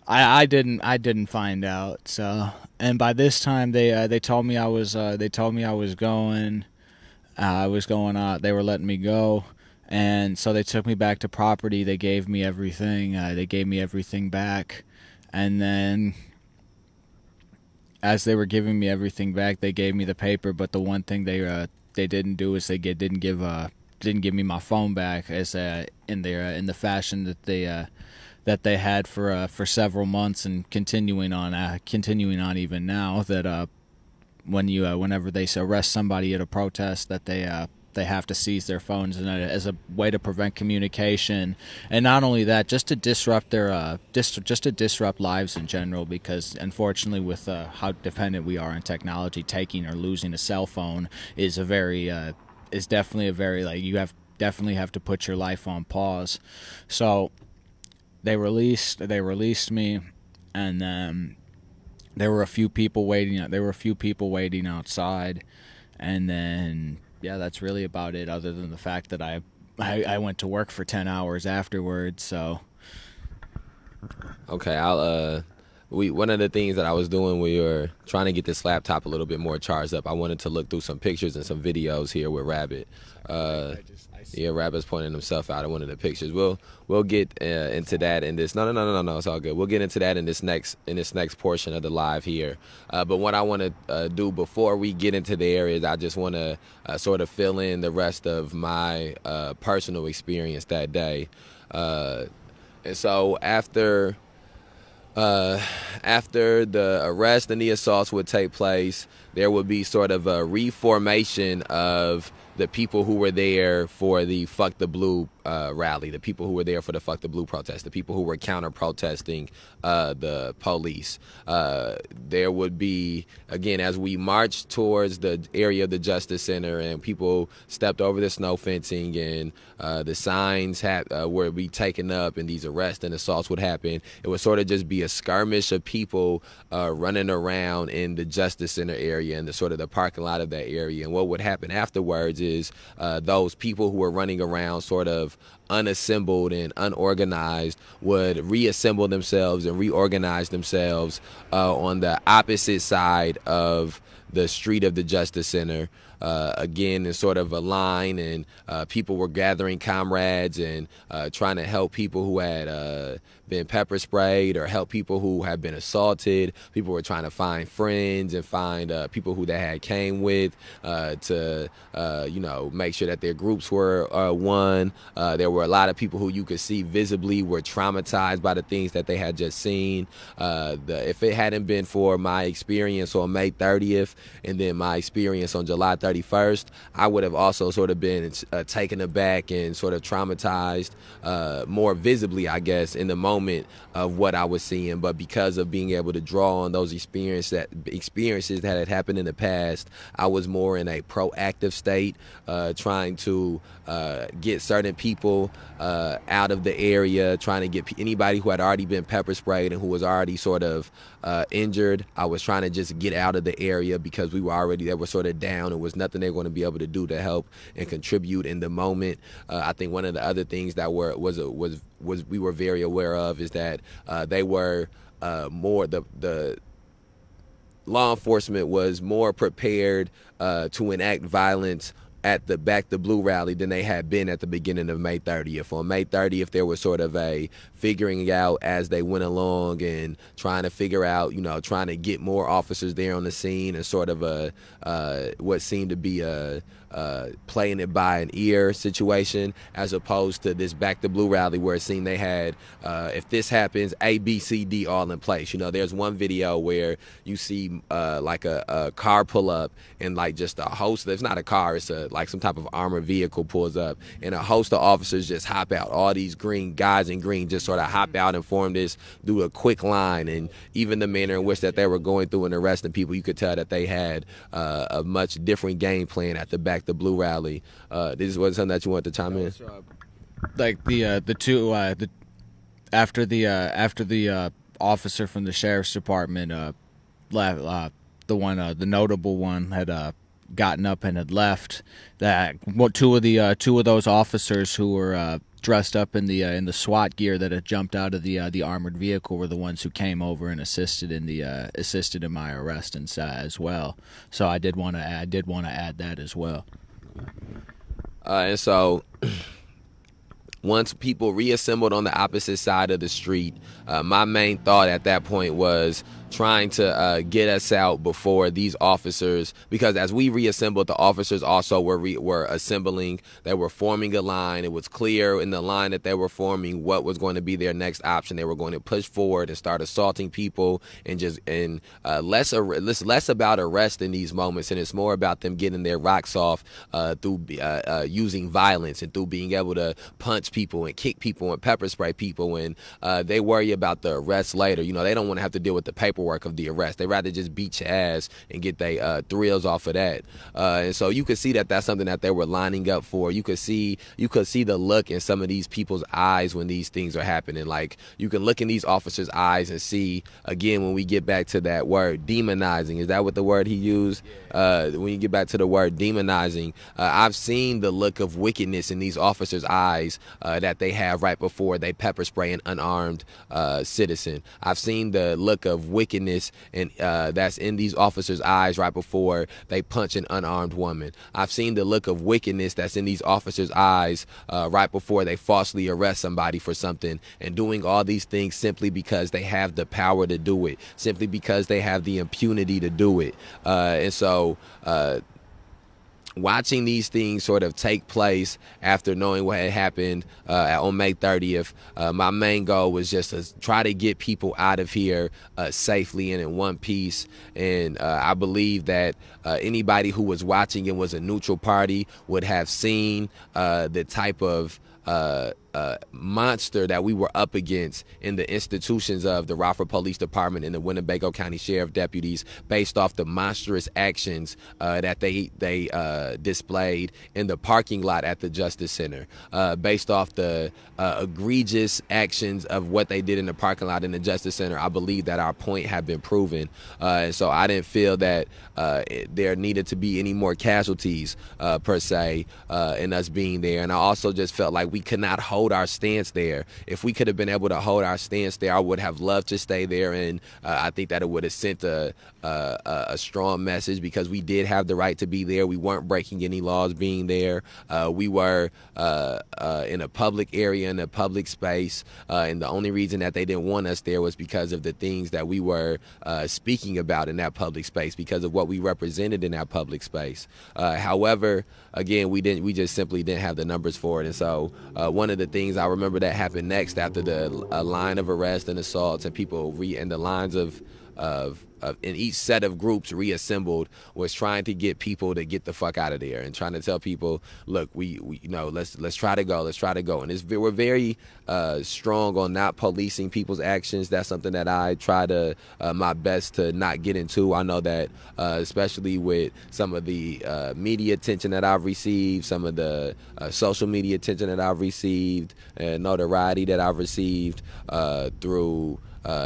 I didn't find out. So, and by this time they told me I was going out. They were letting me go, and so they took me back to property. They gave me everything. They gave me everything back, and then, as they were giving me everything back, they gave me the paper. But the one thing they didn't do is they didn't give me my phone back, as in the fashion that they had for several months, and continuing on even now, that whenever they arrest somebody at a protest, that they have to seize their phones and as a way to prevent communication, and not only that, just to disrupt their just to disrupt lives in general. Because unfortunately, with how dependent we are on technology, taking or losing a cell phone is is definitely a very, like, you definitely have to put your life on pause. So they released me, and then there were a few people waiting outside, and then yeah, that's really about it, other than the fact that I went to work for 10 hours afterwards. So Okay, one of the things that I was doing, we were trying to get this laptop a little bit more charged up. I wanted to look through some pictures and some videos here with Rabbit. Yeah, Rabbit's pointing himself out in one of the pictures. We'll get into that in this. No, it's all good. We'll get into that in this next portion of the live here. But what I want to do before we get into there is I just want to sort of fill in the rest of my personal experience that day. And so after the arrest and the assaults would take place, there would be sort of a reformation of the people who were there for the Fuck the Blue rally, the people who were there for the Fuck the Blue protest, the people who were counter-protesting the police. There would be, again, as we marched towards the area of the Justice Center and people stepped over the snow fencing and the signs were be taken up and these arrests and assaults would happen, it would sort of just be a skirmish of people running around in the Justice Center area and the sort of the parking lot of that area. And what would happen afterwards is those people who were running around sort of unassembled and unorganized would reassemble themselves and reorganize themselves on the opposite side of the street of the Justice Center. Again, in sort of a line, and people were gathering comrades and trying to help people who had been pepper sprayed or help people who had been assaulted. People were trying to find friends and find people who they had came with to make sure that their groups were one. There were a lot of people who you could see visibly were traumatized by the things that they had just seen. If it hadn't been for my experience on May 30th and then my experience on July 31st, I would have also sort of been taken aback and sort of traumatized more visibly, I guess, in the moment of what I was seeing. But because of being able to draw on those experiences that had happened in the past, I was more in a proactive state, trying to get certain people out of the area, trying to get anybody who had already been pepper sprayed and who was already sort of injured. I was trying to just get out of the area because they were sort of down. It was nothing they were going to be able to do to help and contribute in the moment. I think one of the other things that we were very aware of is that they were more the law enforcement was more prepared to enact violence at the Back the Blue rally than they had been at the beginning of May 30th. On May 30th, there was sort of a figuring out as they went along and trying to figure out, trying to get more officers there on the scene and sort of what seemed to be a playing it by an ear situation, as opposed to this Back the Blue rally where it seemed they had, if this happens, A, B, C, D all in place. There's one video where you see like a car pull up and like just a host, it's not a car, it's like some type of armored vehicle pulls up and a host of officers just hop out. All these guys in green just sort of hop out and form this, do a quick line, and even the manner in which that they were going through and arresting people, you could tell that they had a much different game plan at the Back the Blue rally. This was something that you wanted to chime in? Like after the officer from the sheriff's department left, the notable one had gotten up and had left. That two of those officers who were dressed up in the SWAT gear that had jumped out of the armored vehicle were the ones who came over and assisted in my arrest and as well. So I did want to add that as well. And so once people reassembled on the opposite side of the street, my main thought at that point was trying to get us out before these officers, because as we reassembled, the officers also were assembling. They were forming a line. It was clear in the line that they were forming what was going to be their next option. They were going to push forward and start assaulting people, and less about arrest in these moments, and it's more about them getting their rocks off through using violence and through being able to punch people and kick people and pepper spray people, and they worry about the arrest later. You know, they don't want to have to deal with the paperwork of the arrest. They rather just beat your ass and get their thrills off of that. And so you could see that that's something that they were lining up for. You could see the look in some of these people's eyes when these things are happening. Like, you can look in these officers' eyes and see, again, when we get back to that word demonizing. Is that what the word he used? When you get back to the word demonizing, I've seen the look of wickedness in these officers' eyes that they have right before they pepper spray an unarmed citizen. I've seen the look of wickedness and that's in these officers' eyes right before they punch an unarmed woman. I've seen the look of wickedness that's in these officers' eyes right before they falsely arrest somebody for something, and doing all these things simply because they have the power to do it, simply because they have the impunity to do it. And so watching these things sort of take place after knowing what had happened on May 30th, my main goal was just to try to get people out of here safely and in one piece. And I believe that anybody who was watching and was a neutral party would have seen the type of monster that we were up against in the institutions of the Rockford Police Department and the Winnebago County Sheriff deputies, based off the monstrous actions that they displayed in the parking lot at the Justice Center, based off the egregious actions of what they did in the parking lot in the Justice Center. I believe that our point had been proven, and so I didn't feel that there needed to be any more casualties per se in us being there. And I also just felt like we could not hold our stance there. If we could have been able to hold our stance there, I would have loved to stay there, and I think that it would have sent a strong message, because we did have the right to be there. We weren't breaking any laws being there. We were in a public area, in a public space, and the only reason that they didn't want us there was because of the things that we were speaking about in that public space, because of what we represented in that public space. However, again, we just simply didn't have the numbers for it. And so one of the things I remember that happened next, after the line of arrests and assaults and people and the lines of in each set of groups reassembled, was trying to get people to get the fuck out of there, and trying to tell people, look, we you know, let's try to go, and we're very strong on not policing people's actions. That's something that I try to my best to not get into. I know that especially with some of the media attention that I've received, some of the social media attention that I've received, and notoriety that I've received through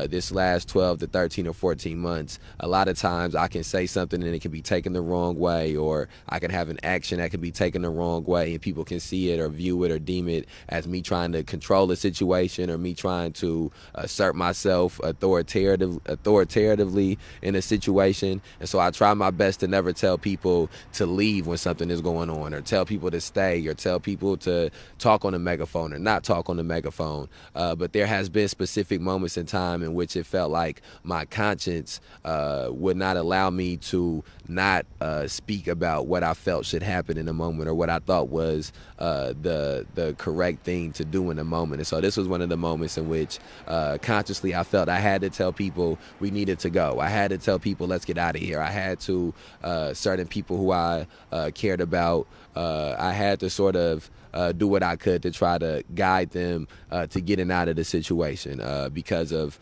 this last 12 to 13 or 14 months, a lot of times I can say something and it can be taken the wrong way, or I can have an action that can be taken the wrong way, and people can see it or view it or deem it as me trying to control a situation, or me trying to assert myself authoritatively in a situation. And so I try my best to never tell people to leave when something is going on, or tell people to stay, or tell people to talk on the megaphone or not talk on the megaphone. But there has been specific moments in time in which it felt like my conscience would not allow me to not speak about what I felt should happen in a moment, or what I thought was the correct thing to do in a moment. And so this was one of the moments in which consciously I felt I had to tell people we needed to go. I had to tell people, let's get out of here. I had to certain people who I cared about, I had to sort of do what I could to try to guide them to getting out of the situation, because of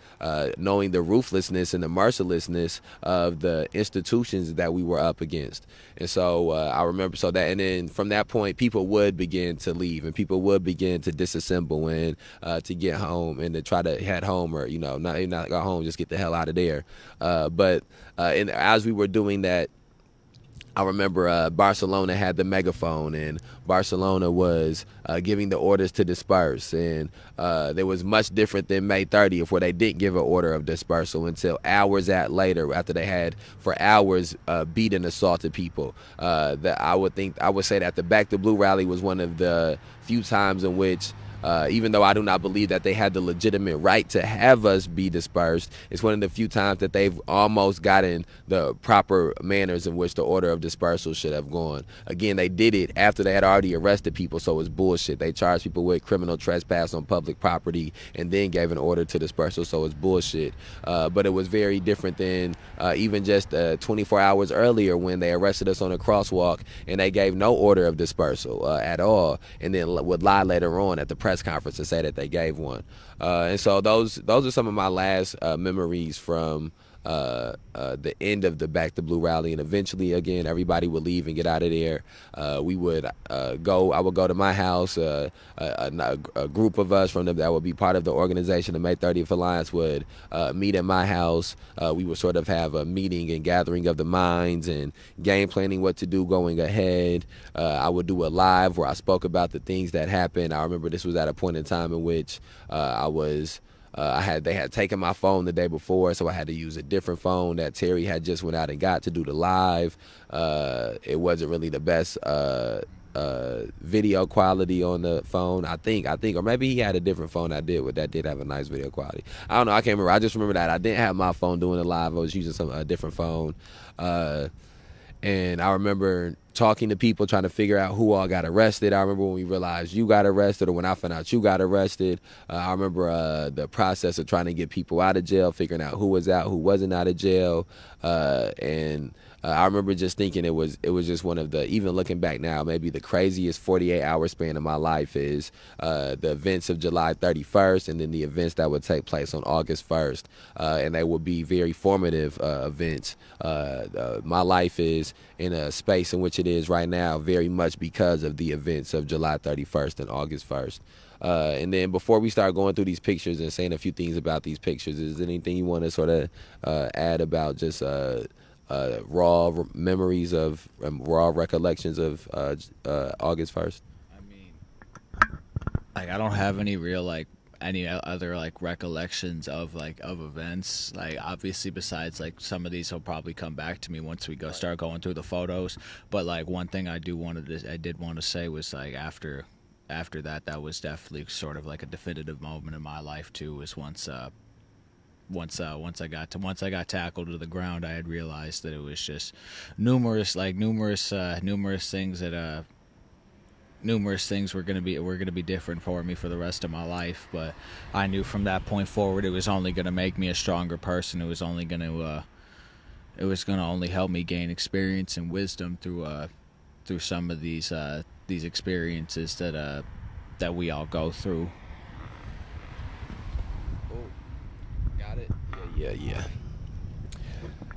knowing the ruthlessness and the mercilessness of the institutions that we were up against. And so I remember and then from that point, people would begin to leave, and people would begin to disassemble and to get home, and to try to head home, or not go home, just get the hell out of there. But as we were doing that, I remember Barcelona had the megaphone, and Barcelona was giving the orders to disperse. And there was much different than May 30th, where they didn't give an order of dispersal until hours later, after they had for hours beat and assaulted people. That I would say that the Back to Blue rally was one of the few times in which Even though I do not believe that they had the legitimate right to have us be dispersed, it's one of the few times that they've almost gotten the proper manners in which the order of dispersal should have gone. Again, they did it after they had already arrested people, so it's bullshit. They charged people with criminal trespass on public property and then gave an order to dispersal, so it's bullshit. But it was very different than even just 24 hours earlier when they arrested us on a crosswalk and they gave no order of dispersal at all, and then would lie later on at the press conference and say that they gave one. And so those are some of my last memories from the end of the Back to Blue rally. And eventually, again, everybody would leave and get out of there. We would I would go to my house. A group of us that would be part of the organization, the May 30th Alliance, would meet at my house. We would sort of have a meeting and gathering of the minds and game planning what to do going ahead. I would do a live where I spoke about the things that happened. I remember this was at a point in time in which they had taken my phone the day before, so I had to use a different phone that Terry had just went out and got to do the live. It wasn't really the best video quality on the phone, I think, or maybe he had a different phone that did have a nice video quality. I don't know. I can't remember. I just remember that I didn't have my phone doing the live. I was using a different phone. And I remember talking to people, trying to figure out who all got arrested. I remember when we realized you got arrested, or when I found out you got arrested. I remember the process of trying to get people out of jail, figuring out who was out, who wasn't out of jail. And I remember just thinking it was just one of the, even looking back now, maybe the craziest 48-hour span of my life is the events of July 31st and then the events that would take place on August 1st. And they will be very formative events. My life is in a space in which it is right now very much because of the events of July 31st and August 1st. And then before we start going through these pictures and saying a few things about these pictures, is there anything you want to sort of add about just raw memories of raw recollections of August 1st? I mean, like, I don't have any real any other recollections of events, obviously, besides some of these will probably come back to me once we start going through the photos. But one thing I did want to say was after that was definitely sort of a definitive moment in my life too, was once I got tackled to the ground, I had realized that it was just numerous things were gonna be different for me for the rest of my life. But I knew from that point forward it was only gonna make me a stronger person. It was gonna only help me gain experience and wisdom through some of these experiences that we all go through.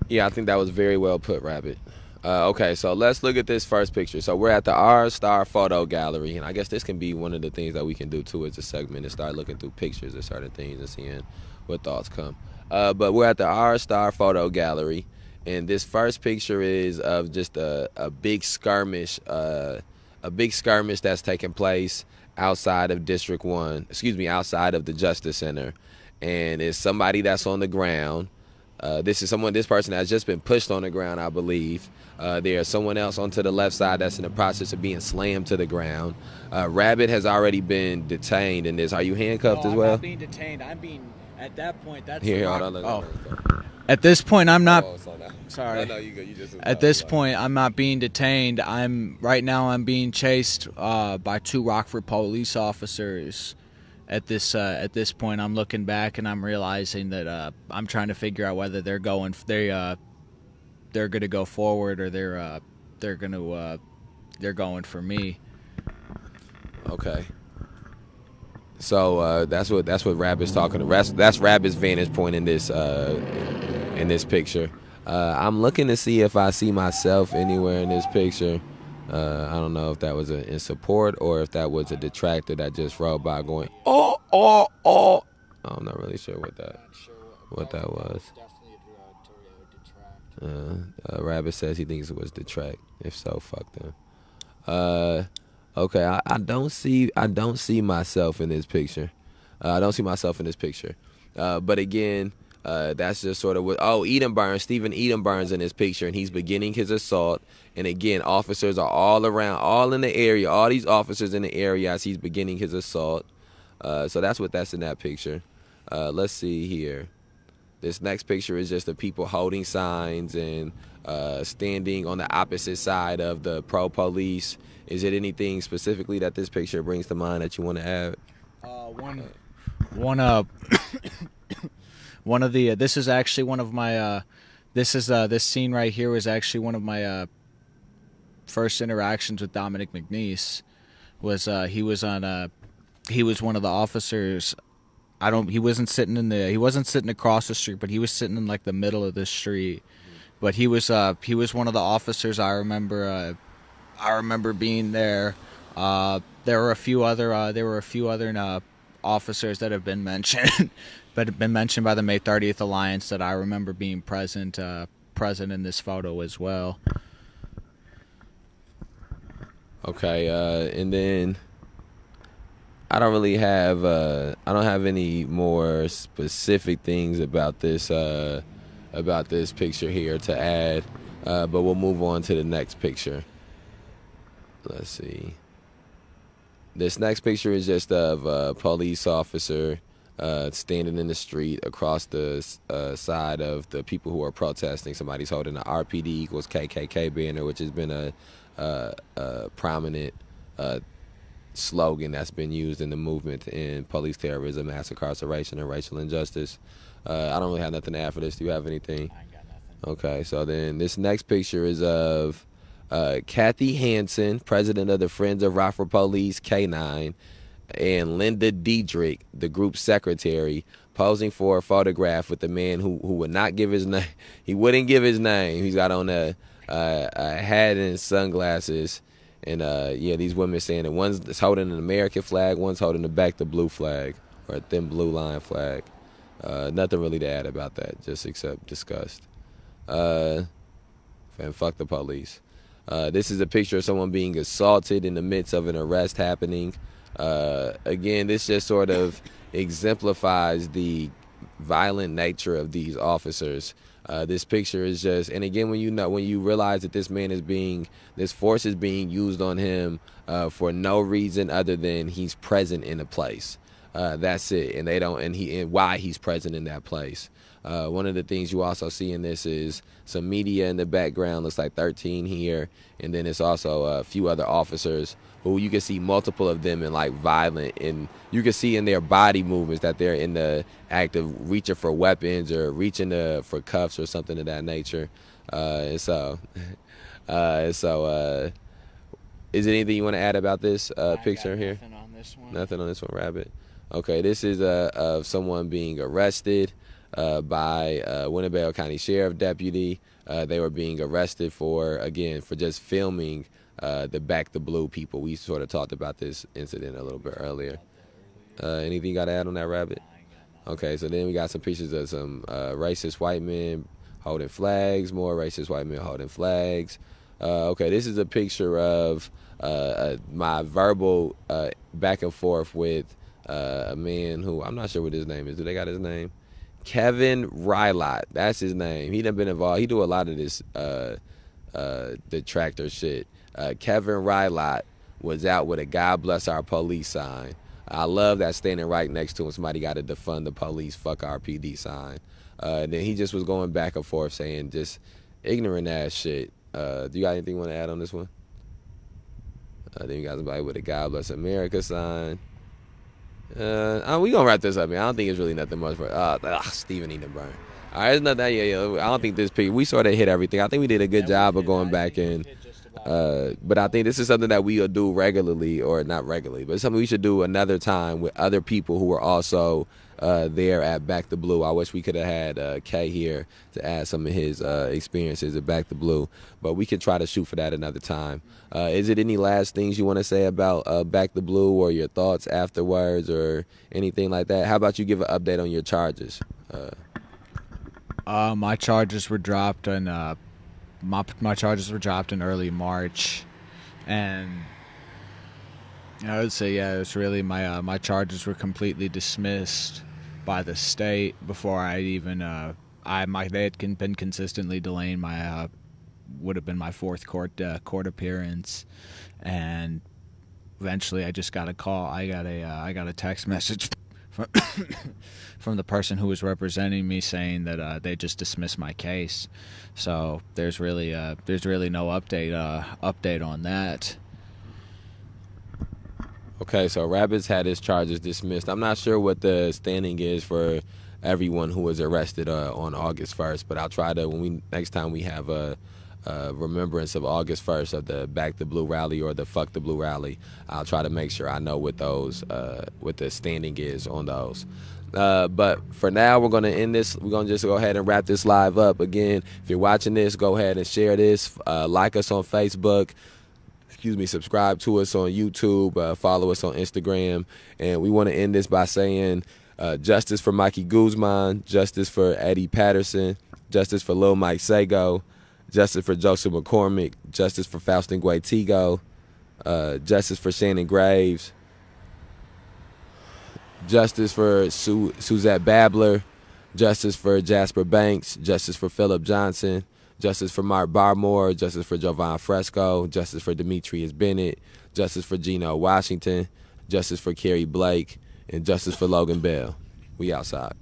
Yeah, I think that was very well put, Rabbit. Okay, so let's look at this first picture. So we're at the R-Star Photo Gallery, and I guess this can be one of the things that we can do too as a segment, and start looking through pictures of certain things and seeing what thoughts come. But we're at the R-Star Photo Gallery, and this first picture is of just a big skirmish that's taking place outside of outside of the Justice Center, and it's somebody that's on the ground. This person has just been pushed on the ground, I believe. There's someone else onto the left side that's in the process of being slammed to the ground. Rabbit has already been detained in this. Are you handcuffed as well? I'm not being detained. I'm being, at that point, that's... Here, hold on. At this point, I'm not... Sorry. No, you go. You just... At this point, I'm not being detained. Right now I'm being chased by 2 Rockford police officers. At this point, I'm looking back and I'm realizing that I'm trying to figure out whether they're going to go forward, or they're going for me. Okay. So that's what Rabbit's talking about. That's Rabbit's vantage point in this picture. I'm looking to see if I see myself anywhere in this picture. I don't know if that was in support or if that was a detractor that just rode by going, oh. I'm not really sure what that was. Rabbit says he thinks it was detract. If so, fuck them. Okay, I don't see myself in this picture. But again, that's just sort of what. Stephen Edenburn's in this picture, and he's beginning his assault. And again, officers are all around, all in the area. All these officers in the area as he's beginning his assault. So that's what that's in that picture. Let's see here. This next picture is just the people holding signs and standing on the opposite side of the pro-police. Is it anything specifically that this picture brings to mind that you want to add? One of the this is actually one of my this scene right here was actually one of my first interactions with Dominic McNeese. Was he was one of the officers. He wasn't sitting across the street, but he was sitting in like the middle of the street. But he was one of the officers. I remember being there. There were a few other officers that have been mentioned, but have been mentioned by the May 30th Alliance that I remember being present in this photo as well. Okay, and then I don't really have I don't have any more specific things about this picture here to add, but we'll move on to the next picture. Let's see. This next picture is just of a police officer standing in the street across the side of the people who are protesting. Somebody's holding an RPD equals KKK banner, which has been a prominent slogan that's been used in the movement in police terrorism, mass incarceration, and racial injustice. I don't really have nothing to add for this. Do you have anything? I ain't got nothing. Okay, so then this next picture is of Kathy Hansen, president of the Friends of Rockford Police, K9, and Linda Diedrich, the group secretary, posing for a photograph with the man who would not give his name. He wouldn't give his name. He's got on a hat and sunglasses. And, yeah, these women saying that one's holding an American flag, one's holding the Back the Blue flag, or a thin blue line flag. Nothing really to add about that, just except disgust. And fuck the police. This is a picture of someone being assaulted in the midst of an arrest happening. Again, this just sort of exemplifies the violent nature of these officers. This picture is just, and again, when you realize that this force is being used on him for no reason other than he's present in a place. That's it, and why he's present in that place. One of the things you also see in this is some media in the background. Looks like 13 here, and then it's also a few other officers who you can see multiple of them in like violent, and you can see in their body movements that they're in the act of reaching for weapons or reaching for cuffs or something of that nature. Is there anything you want to add about this picture here? Nothing on this one. Nothing on this one, Rabbit. Okay, this is of someone being arrested by a Winnebago County Sheriff deputy. They were being arrested for just filming the Back the Blue people. We sort of talked about this incident a little bit earlier. Anything you got to add on that, Rabbit? Okay, so then we got some pictures of some racist white men holding flags, more racist white men holding flags. Okay, this is a picture of my verbal back and forth with a man who, I'm not sure what his name is. Do they got his name? Kevin Rylot. That's his name. He done been involved. He do a lot of this detractor shit. Kevin Rylot was out with a God Bless Our Police sign. I love that standing right next to him, somebody got to defund the police, fuck RPD sign. Then he just was going back and forth saying just ignorant ass shit. Do you got anything you want to add on this one? Then you got somebody with a God Bless America sign. We gonna wrap this up, man. I don't think it's really nothing much for Steven eating burn. All right, it's not that. Yeah. I don't think this picture. We sort of hit everything. I think we did a good job of going back in. But I think this is something that we'll do regularly, or not regularly, but something we should do another time with other people who are also there at Back the Blue. I wish we could have had Kay here to add some of his experiences at Back the Blue, but we could try to shoot for that another time. Is it any last things you want to say about Back the Blue, or your thoughts afterwards, or anything like that? How about you give an update on your charges? My charges were dropped in my charges were dropped in early March, and I would say, yeah, it's really my charges were completely dismissed by the state before I even they had been consistently delaying would have been my fourth court appearance, and eventually I just got a call. I got a text message from, from the person who was representing me saying that they just dismissed my case. So there's really no update on that. Okay, so Rabbits had his charges dismissed. I'm not sure what the standing is for everyone who was arrested on August 1st, but I'll try to, next time we have a remembrance of August 1st of the Back the Blue rally or the Fuck the Blue rally, I'll try to make sure I know what those, what the standing is on those. But for now, we're going to end this. We're going to just go ahead and wrap this live up. Again, if you're watching this, go ahead and share this. Like us on Facebook. Subscribe to us on YouTube. Follow us on Instagram. And we want to end this by saying justice for Mikey Guzman, justice for Eddie Patterson, justice for Lil Mike Sago, justice for Joseph McCormick, justice for Faustin Guaitigo, justice for Shannon Graves, justice for Suzette Babler, justice for Jasper Banks, justice for Philip Johnson, justice for Mark Barmore, justice for Jovan Fresco, justice for Demetrius Bennett, justice for Geno Washington, justice for Kerry Blake, and justice for Logan Bell. We outside.